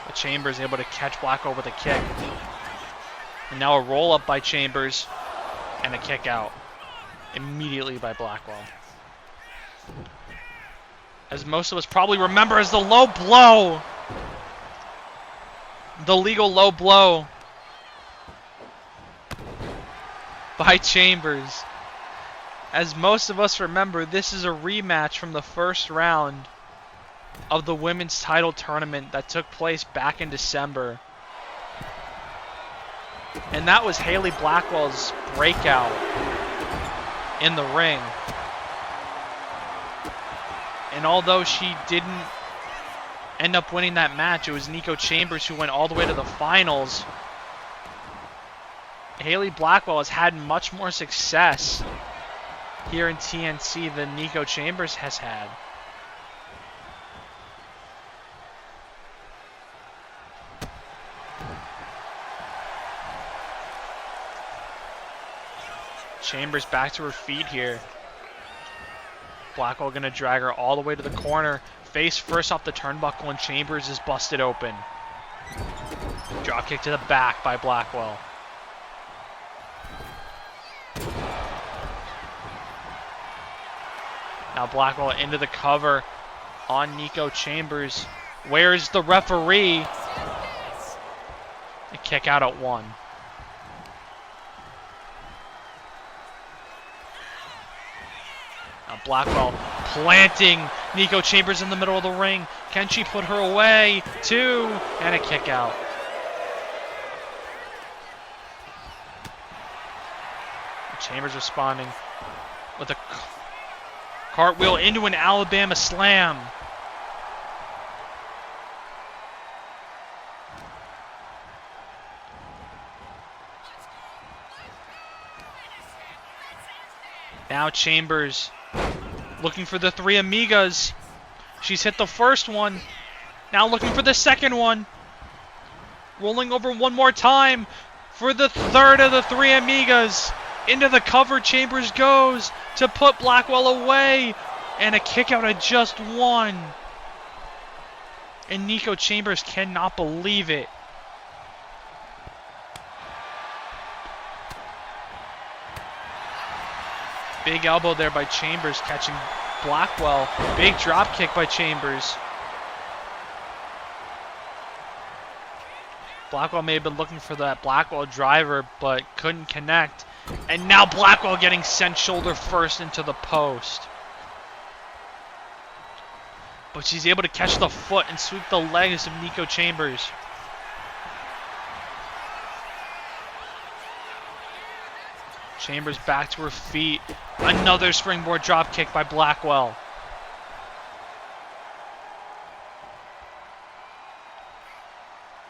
But Chambers able to catch Blackwell with a kick. And now a roll up by Chambers and a kick out immediately by Blackwell. As most of us probably remember as the low blow. The legal low blow by Chambers. As most of us remember, this is a rematch from the first round of the women's title tournament that took place back in December. And that was Haley Blackwell's breakout in the ring. And although she didn't end up winning that match, it was Nico Chambers who went all the way to the finals. Haley Blackwell has had much more success here in TNC than Nico Chambers has had. Chambers back to her feet here. Blackwell gonna drag her all the way to the corner. Face first off the turnbuckle and Chambers is busted open. Drop kick to the back by Blackwell. Now Blackwell into the cover on Nico Chambers. Where's the referee? A kick out at 1. Now Blackwell planting Nico Chambers in the middle of the ring. Can she put her away? 2, and a kick out. Chambers responding with a cartwheel into an Alabama slam. Now Chambers looking for the 3 Amigas. She's hit the first one. Now looking for the second one. Rolling over one more time for the third of the 3 Amigas. Into the cover Chambers goes to put Blackwell away. And a kick out at just 1. And Nico Chambers cannot believe it. Big elbow there by Chambers catching Blackwell. Big drop kick by Chambers. Blackwell may have been looking for that Blackwell driver, but couldn't connect. And now Blackwell getting sent shoulder first into the post. But she's able to catch the foot and sweep the legs of Nico Chambers. Chambers back to her feet. Another springboard drop kick by Blackwell.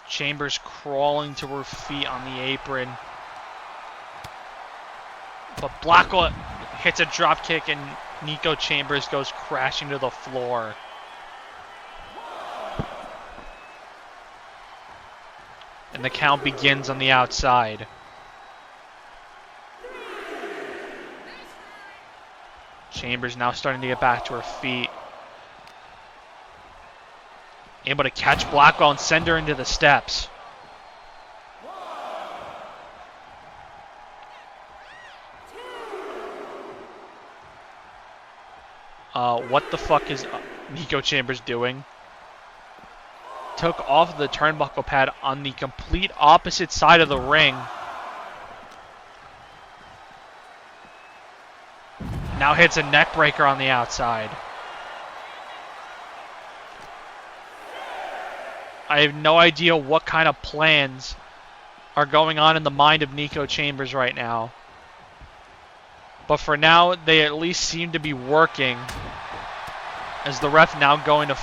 Chambers crawling to her feet on the apron. But Blackwell hits a drop kick and Nico Chambers goes crashing to the floor. And the count begins on the outside. Chambers now starting to get back to her feet. Able to catch Blackwell and send her into the steps. What the fuck is Nico Chambers doing? Took off the turnbuckle pad on the complete opposite side of the ring. Now hits a neck breaker on the outside. I have no idea what kind of plans are going on in the mind of Nico Chambers right now. But for now, they at least seem to be working. As the ref now going to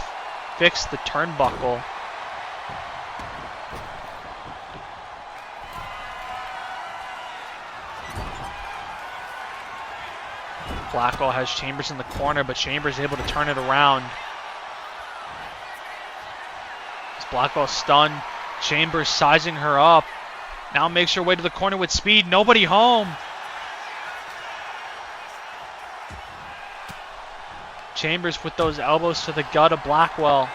fix the turnbuckle. Blackwell has Chambers in the corner, but Chambers able to turn it around. As Blackwell stunned, Chambers sizing her up. Now makes her way to the corner with speed. Nobody home. Chambers with those elbows to the gut of Blackwell.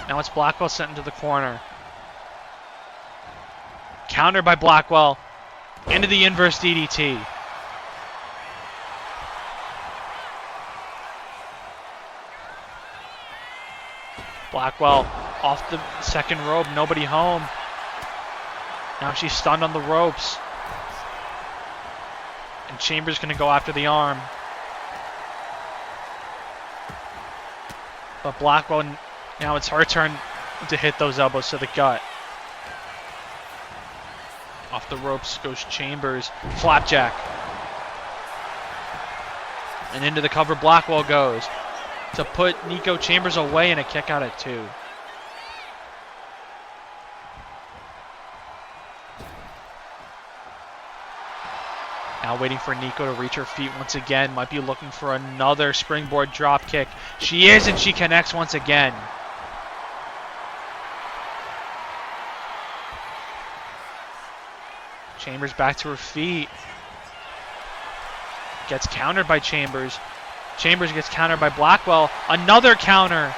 Now it's Blackwell sent into the corner. Countered by Blackwell. Into the inverse DDT. Blackwell off the second rope. Nobody home. Now she's stunned on the ropes. And Chambers going to go after the arm. But Blackwell, now it's her turn to hit those elbows to the gut. Off the ropes goes Chambers. Flapjack. And into the cover Blackwell goes. To put Nico Chambers away and a kick out at 2. Now waiting for Nico to reach her feet once again. Might be looking for another springboard drop kick. She is, and she connects once again. Chambers back to her feet. Gets countered by Chambers. Chambers gets countered by Blackwell. Another counter.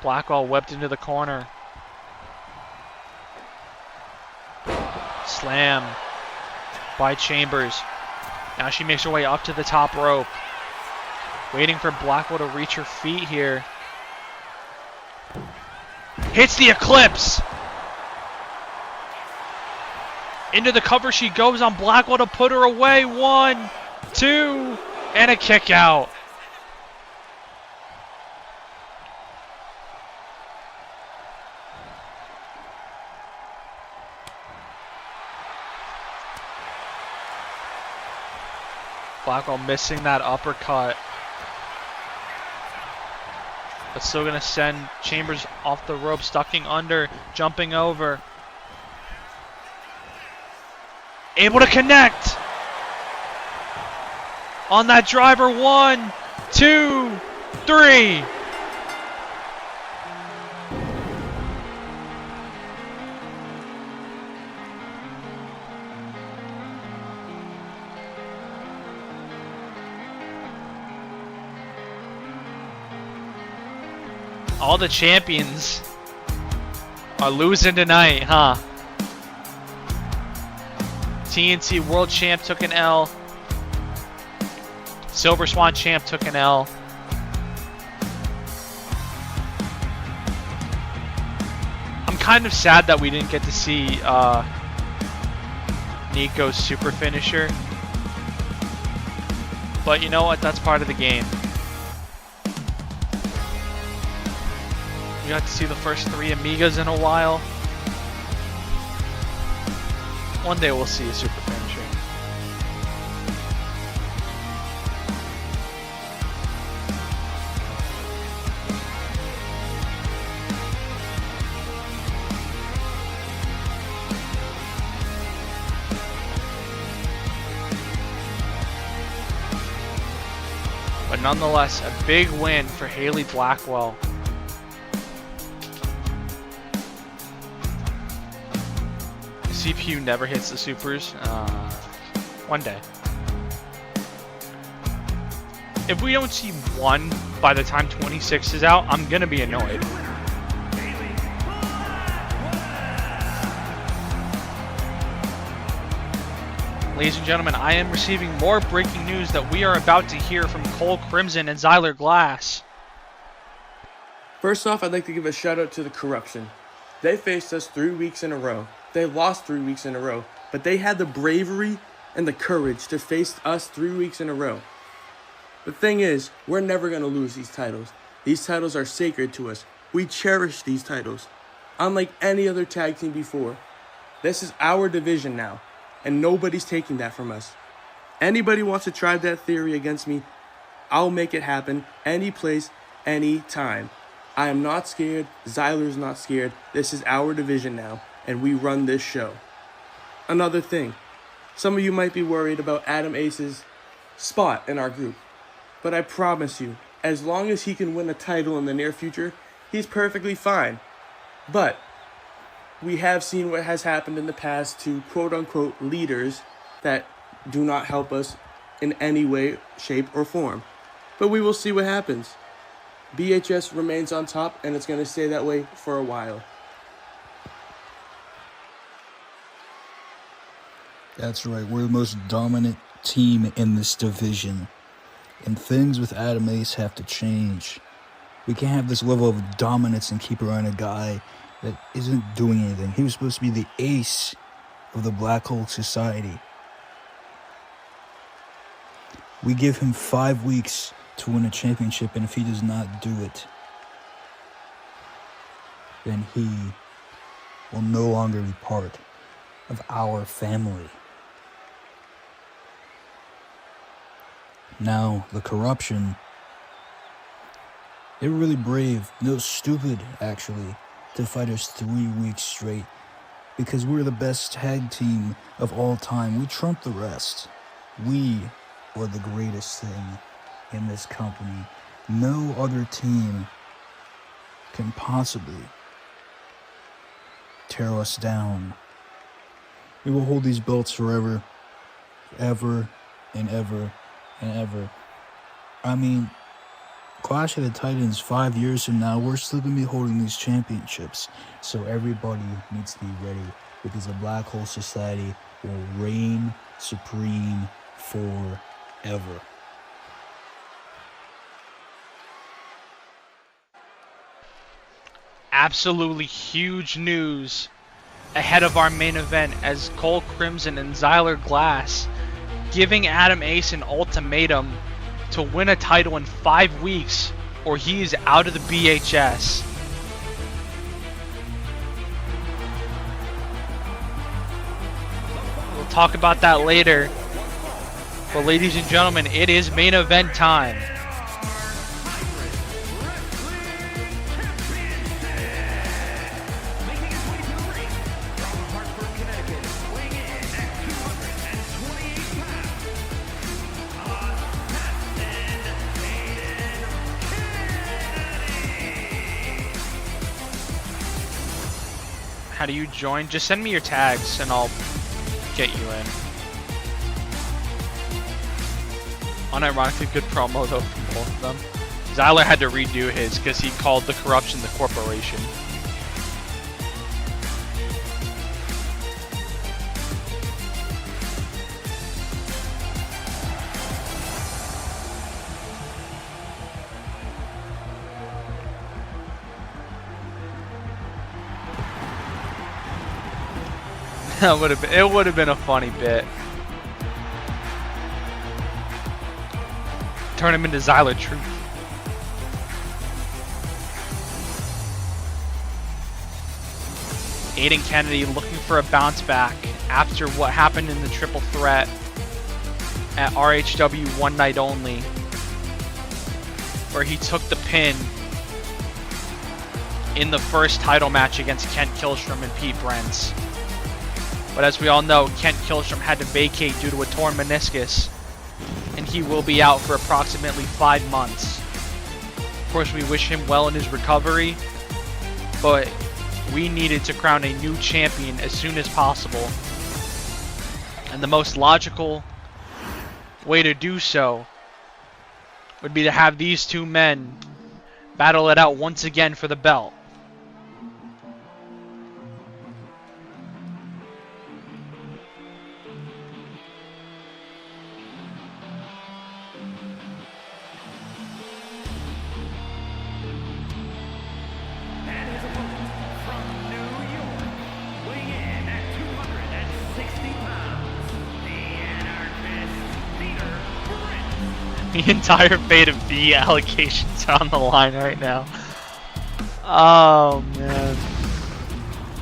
Blackwell whipped into the corner. Slam by Chambers. Now she makes her way up to the top rope. Waiting for Blackwell to reach her feet here. Hits the Eclipse. Into the cover she goes on Blackwell to put her away. 1, 2, and a kick out. Blackwell missing that uppercut. But still going to send Chambers off the rope, ducking under, jumping over. Able to connect. On that driver, 1, 2, 3. All the champions are losing tonight, huh? TNC World Champ took an L. Silver Swan Champ took an L. I'm kind of sad that we didn't get to see Nico's super finisher. But you know what? That's part of the game. We got to see the first 3 Amigas in a while. One day we'll see a super finisher. nonetheless, a big win for Haley Blackwell. CPU never hits the supers. One day. If we don't see one by the time 26 is out, I'm gonna be annoyed. Ladies and gentlemen, I am receiving more breaking news that we are about to hear from Cole Crimson and Zyler Glass. First off, I'd like to give a shout out to the Corruption. They faced us 3 weeks in a row. They lost 3 weeks in a row, but they had the bravery and the courage to face us 3 weeks in a row. The thing is, we're never going to lose these titles. These titles are sacred to us. We cherish these titles. Unlike any other tag team before. This is our division now, and nobody's taking that from us. Anybody wants to try that theory against me, I'll make it happen any place, any time. I am not scared. Zyler's not scared. This is our division now, and we run this show. Another thing, some of you might be worried about Adam Ace's spot in our group. But I promise you, as long as he can win a title in the near future, he's perfectly fine. But we have seen what has happened in the past to quote-unquote leaders that do not help us in any way, shape, or form. But we will see what happens. BHS remains on top, and it's going to stay that way for a while. That's right, we're the most dominant team in this division. And things with Adam Ace have to change. We can't have this level of dominance and keep around a guy that isn't doing anything. He was supposed to be the ace of the Black Hole Society. We give him 5 weeks to win a championship, and if he does not do it, then he will no longer be part of our family. Now, the Corruption, they were really brave, no, stupid, actually, to fight us 3 weeks straight, because we're the best tag team of all time. We trump the rest. We are the greatest thing in this company. No other team can possibly tear us down. We will hold these belts forever, ever and ever and ever. I mean, Clash of the Titans 5 years from now, we're still going to be holding these championships. So everybody needs to be ready, because the Black Hole Society will reign supreme forever. Absolutely huge news ahead of our main event, as Cole Crimson and Zyler Glass giving Adam Ace an ultimatum to win a title in 5 weeks or he is out of the BHS. We'll talk about that later. But ladies and gentlemen, it is main event time. How do you join? Just send me your tags and I'll get you in. Unironically good promo though from both of them. Zyler had to redo his because he called the Corruption the Corporation. It would have been a funny bit. Turn him into Zyler Truth. Aiden Kennedy looking for a bounce back after what happened in the triple threat at RHW One Night Only, where he took the pin in the first title match against Kent Killstrom and Pete Brents. But as we all know, Kent Killstrom had to vacate due to a torn meniscus. and he will be out for approximately 5 months. Of course, we wish him well in his recovery, but we needed to crown a new champion as soon as possible. And the most logical way to do so would be to have these two men battle it out once again for the belt. And his opponent from New York, weighing in at 260 pounds, the Anarchist, Peter Prince. The entire fate of the allegations are on the line right now. Oh man.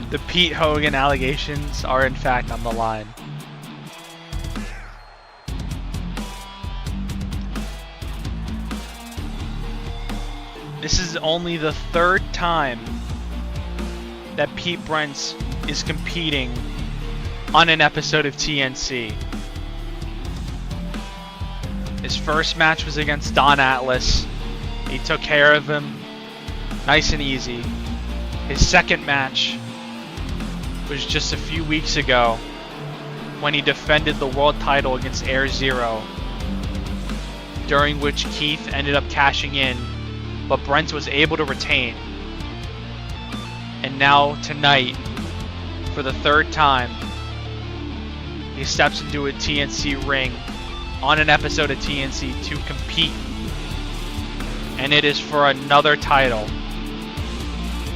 The Pete Hogan allegations are in fact on the line. This is only the 3rd time that Pete Brents is competing on an episode of TNC. His first match was against Don Atlas. He took care of him nice and easy. His second match was just a few weeks ago when he defended the world title against Air Zero, during which Keith ended up cashing in, but Brent was able to retain. And now tonight, for the 3rd time, he steps into a TNC ring on an episode of TNC to compete, and it is for another title.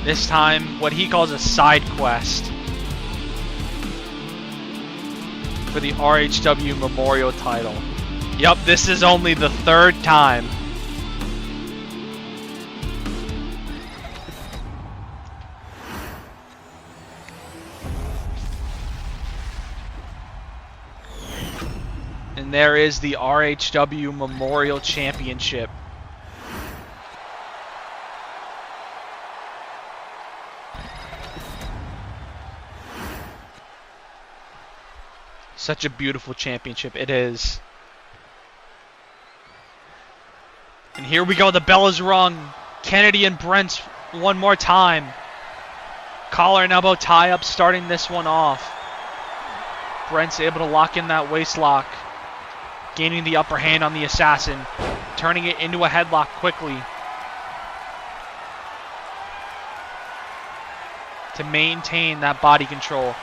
This time, what he calls a side quest for the RHW Memorial title. Yup, this is only the 3rd time. And there is the RHW Memorial Championship. Such a beautiful championship it is. And here we go, the bell is rung. Kennedy and Brent one more time. Collar and elbow tie-up starting this one off. Brent's able to lock in that waist lock, gaining the upper hand on the assassin, turning it into a headlock quickly to maintain that body control.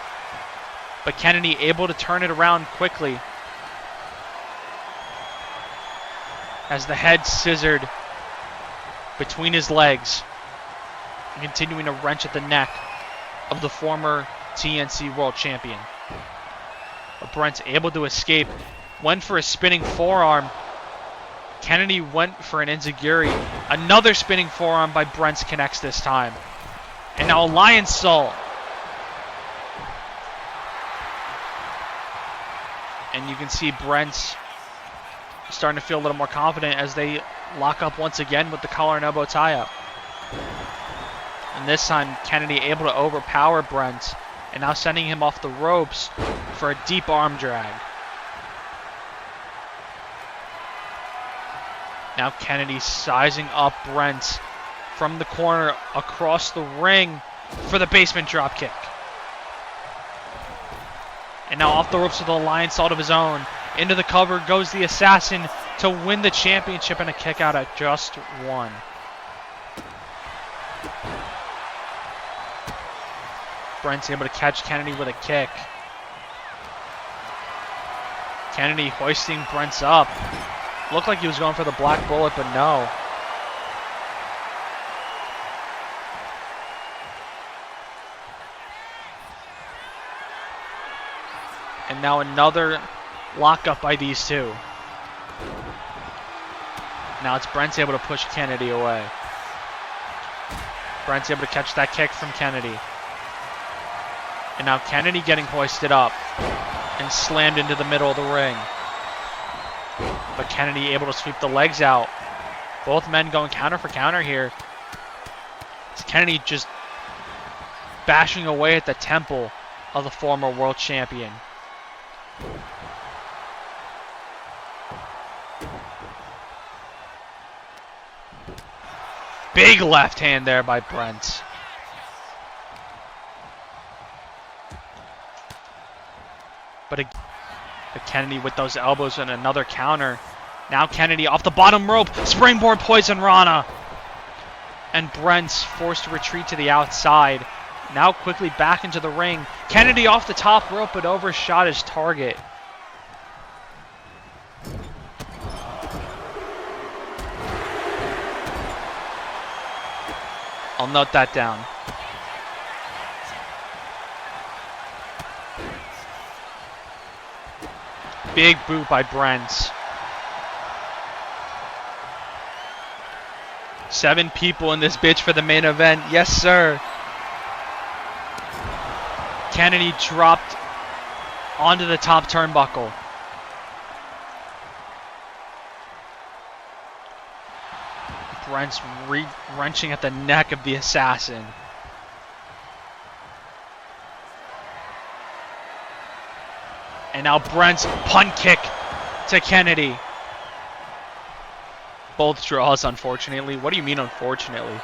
But Kennedy able to turn it around quickly as the head scissored between his legs, continuing to wrench at the neck of the former TNC World Champion. But Brent's able to escape, went for a spinning forearm. Kennedy went for an enziguri. Another spinning forearm by Brent connects this time. And now a Lion Salt. And you can see Brent's starting to feel a little more confident as they lock up once again with the collar and elbow tie-up. And this time, Kennedy able to overpower Brent, and now sending him off the ropes for a deep arm drag. Now Kennedy sizing up Brent from the corner across the ring for the basement dropkick. And now off the ropes with a Lion Salt of his own. Into the cover goes the Assassin to win the championship and a kick out at just 1. Brent's able to catch Kennedy with a kick. Kennedy hoisting Brent's up. Looked like he was going for the Black Bullet, but no. And now another lockup by these two. Now it's Brent's able to push Kennedy away. Brent's able to catch that kick from Kennedy. And now Kennedy getting hoisted up and slammed into the middle of the ring. But Kennedy able to sweep the legs out. Both men going counter for counter here. It's Kennedy just bashing away at the temple of the former world champion. Big left hand there by Brent. But Kennedy with those elbows and another counter. Now Kennedy off the bottom rope. Springboard poison Rana. And Brent's forced to retreat to the outside. Now quickly back into the ring. Kennedy off the top rope but overshot his target. I'll note that down. Big boot by Brent. 7 people in this bitch for the main event. Yes, sir. Kennedy dropped onto the top turnbuckle. Brent's wrenching at the neck of the assassin. And now Brent's punt kick to Kennedy. Both draws, unfortunately. What do you mean, unfortunately?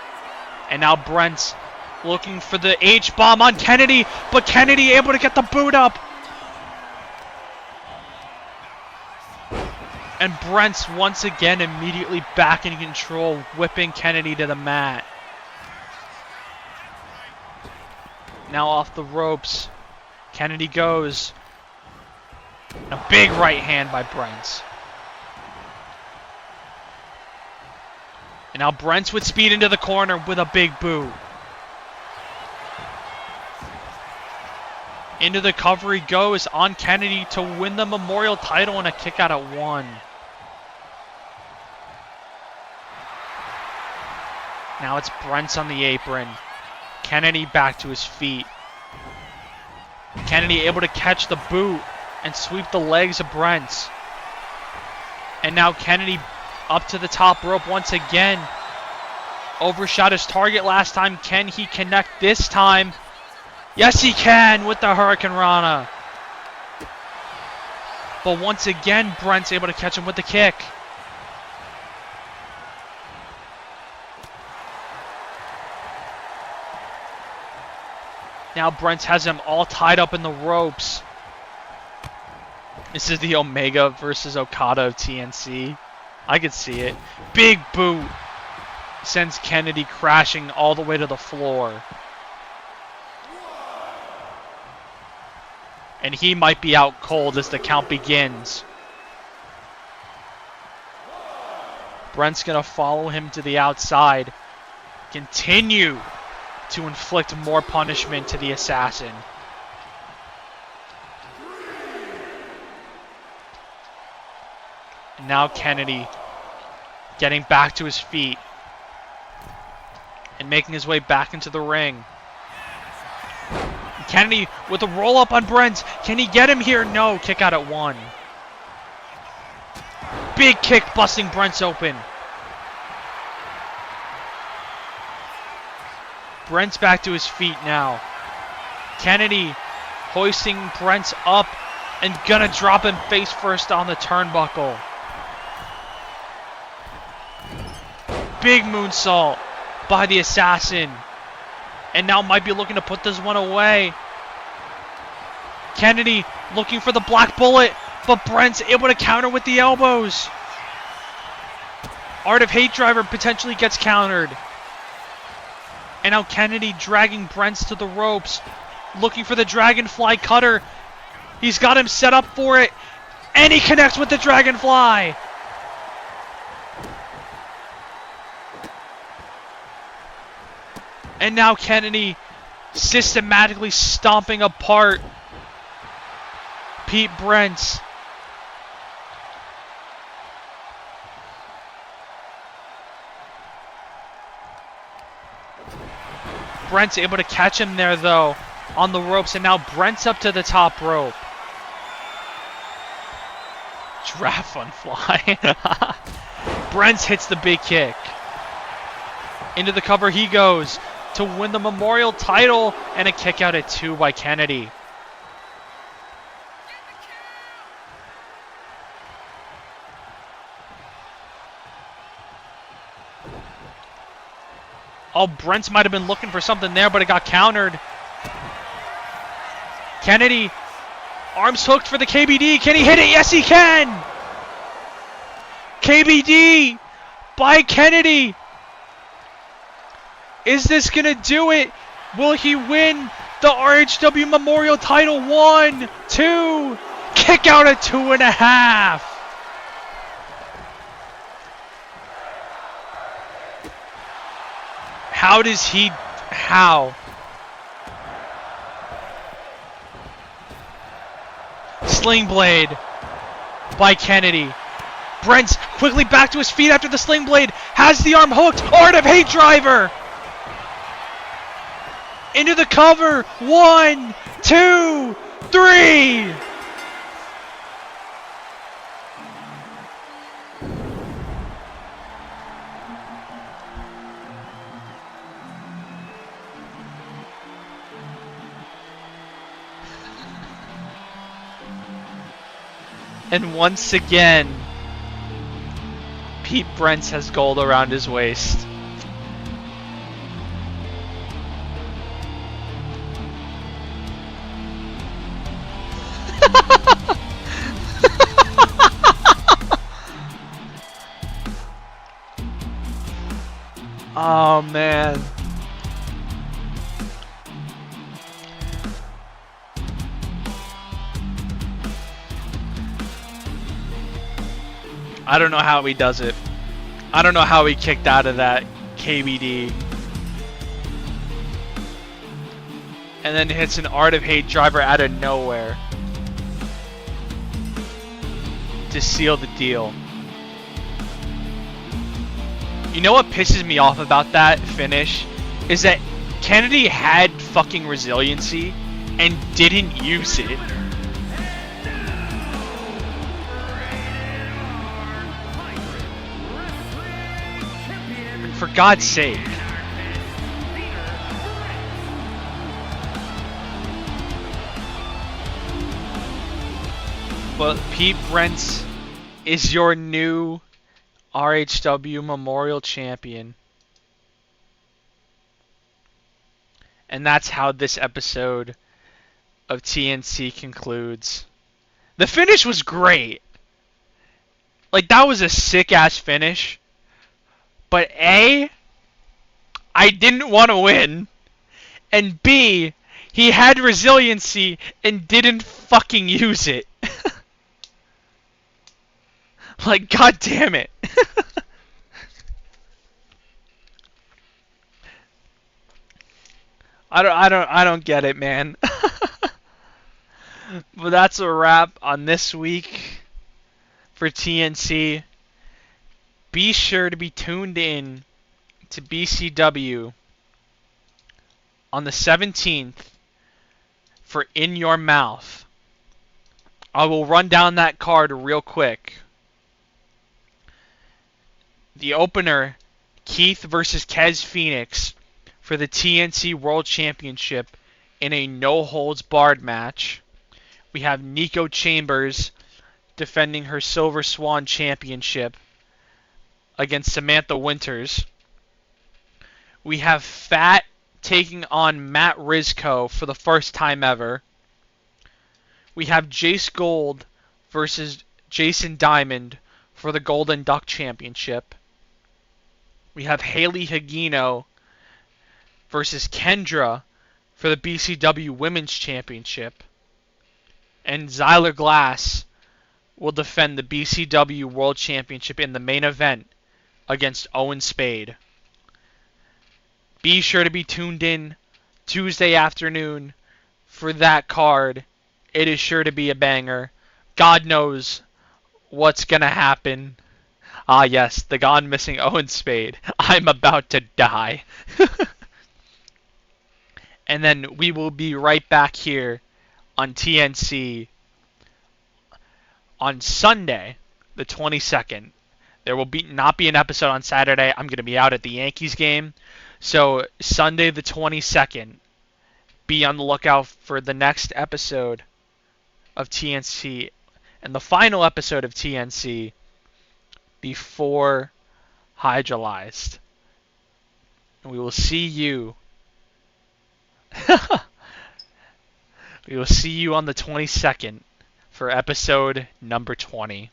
And now Brent's looking for the H-bomb on Kennedy, but Kennedy able to get the boot up. And Brent's once again immediately back in control, whipping Kennedy to the mat. Now off the ropes. Kennedy goes. A big right hand by Brent. And now Brent's with speed into the corner with a big boot. Into the cover he goes on Kennedy to win the Memorial title and a kick out at 1. Now it's Brent's on the apron. Kennedy back to his feet. Kennedy able to catch the boot and sweep the legs of Brent. And now Kennedy up to the top rope once again. Overshot his target last time. Can he connect this time? Yes, he can with the Hurricane Rana. But once again, Brent's able to catch him with the kick. Now Brent has him all tied up in the ropes. This is the Omega versus Okada of TNC. I could see it. Big boot sends Kennedy crashing all the way to the floor. And he might be out cold as the count begins. Brent's going to follow him to the outside. Continue to inflict more punishment to the assassin. And now Kennedy getting back to his feet and making his way back into the ring. Kennedy with a roll up on Brent. Can he get him here? No. Kick out at 1. Big kick busting Brent's open. Brent's back to his feet now. Kennedy hoisting Brent up and gonna drop him face first on the turnbuckle. Big moonsault by the assassin. And now might be looking to put this one away. Kennedy looking for the black bullet, but Brent's able to counter with the elbows. Art of Hate Driver potentially gets countered. And now Kennedy dragging Brent's to the ropes, looking for the Dragonfly Cutter. He's got him set up for it, and he connects with the Dragonfly. And now Kennedy systematically stomping apart Pete Brent. Brent's able to catch him there, though, on the ropes, and now Brent's up to the top rope. Draft Fun Fly. Brent's hits the big kick. Into the cover he goes to win the Memorial title, and a kick out at 2 by Kennedy. Oh, Brents might have been looking for something there, but it got countered. Kennedy, arms hooked for the KBD. Can he hit it? Yes, he can. KBD by Kennedy. Is this going to do it? Will he win the RHW Memorial title? 1, 2. Kick out at 2.5. How does he... How? Sling blade by Kennedy. Brent's quickly back to his feet after the sling blade. Has the arm hooked. Art of Hate driver. Into the cover. 1, 2, 3. And once again, Pete Brents has gold around his waist. Oh man. I don't know how he does it. I don't know how he kicked out of that KBD. And then hits an Art of Hate driver out of nowhere to seal the deal. You know what pisses me off about that finish? Is that Kennedy had fucking resiliency and didn't use it. For God's sake. Well, Pete Brents is your new RHW Memorial Champion. And that's how this episode of TNC concludes. The finish was great. Like, that was a sick-ass finish. But A, I didn't want to win. And B, he had resiliency and didn't fucking use it. Like, god damn it. I don't get it, man. But that's a wrap on this week for TNC. Be sure to be tuned in to BCW on the 17th for In Your Mouth. I will run down that card real quick. The opener, Keith versus Kez Phoenix for the TNC World Championship in a no-holds-barred match. We have Nico Chambers defending her Silver Swan Championship against Samantha Winters. We have Fat taking on Matt Rizko for the first time ever. We have Jace Gold versus Jason Diamond for the Golden Duck Championship. We have Haley Higino versus Kendra for the BCW Women's Championship. And Zyler Glass will defend the BCW World Championship in the main event against Owen Spade. Be sure to be tuned in Tuesday afternoon for that card. It is sure to be a banger. God knows what's going to happen. Ah yes, the gone missing Owen Spade. I'm about to die. And then we will be right back here on TNC on Sunday, the 22nd. There will not be an episode on Saturday. I'm going to be out at the Yankees game. So Sunday the 22nd, be on the lookout for the next episode of TNC and the final episode of TNC before Hydrolyzed. And we will see you. We will see you on the 22nd for episode number 20.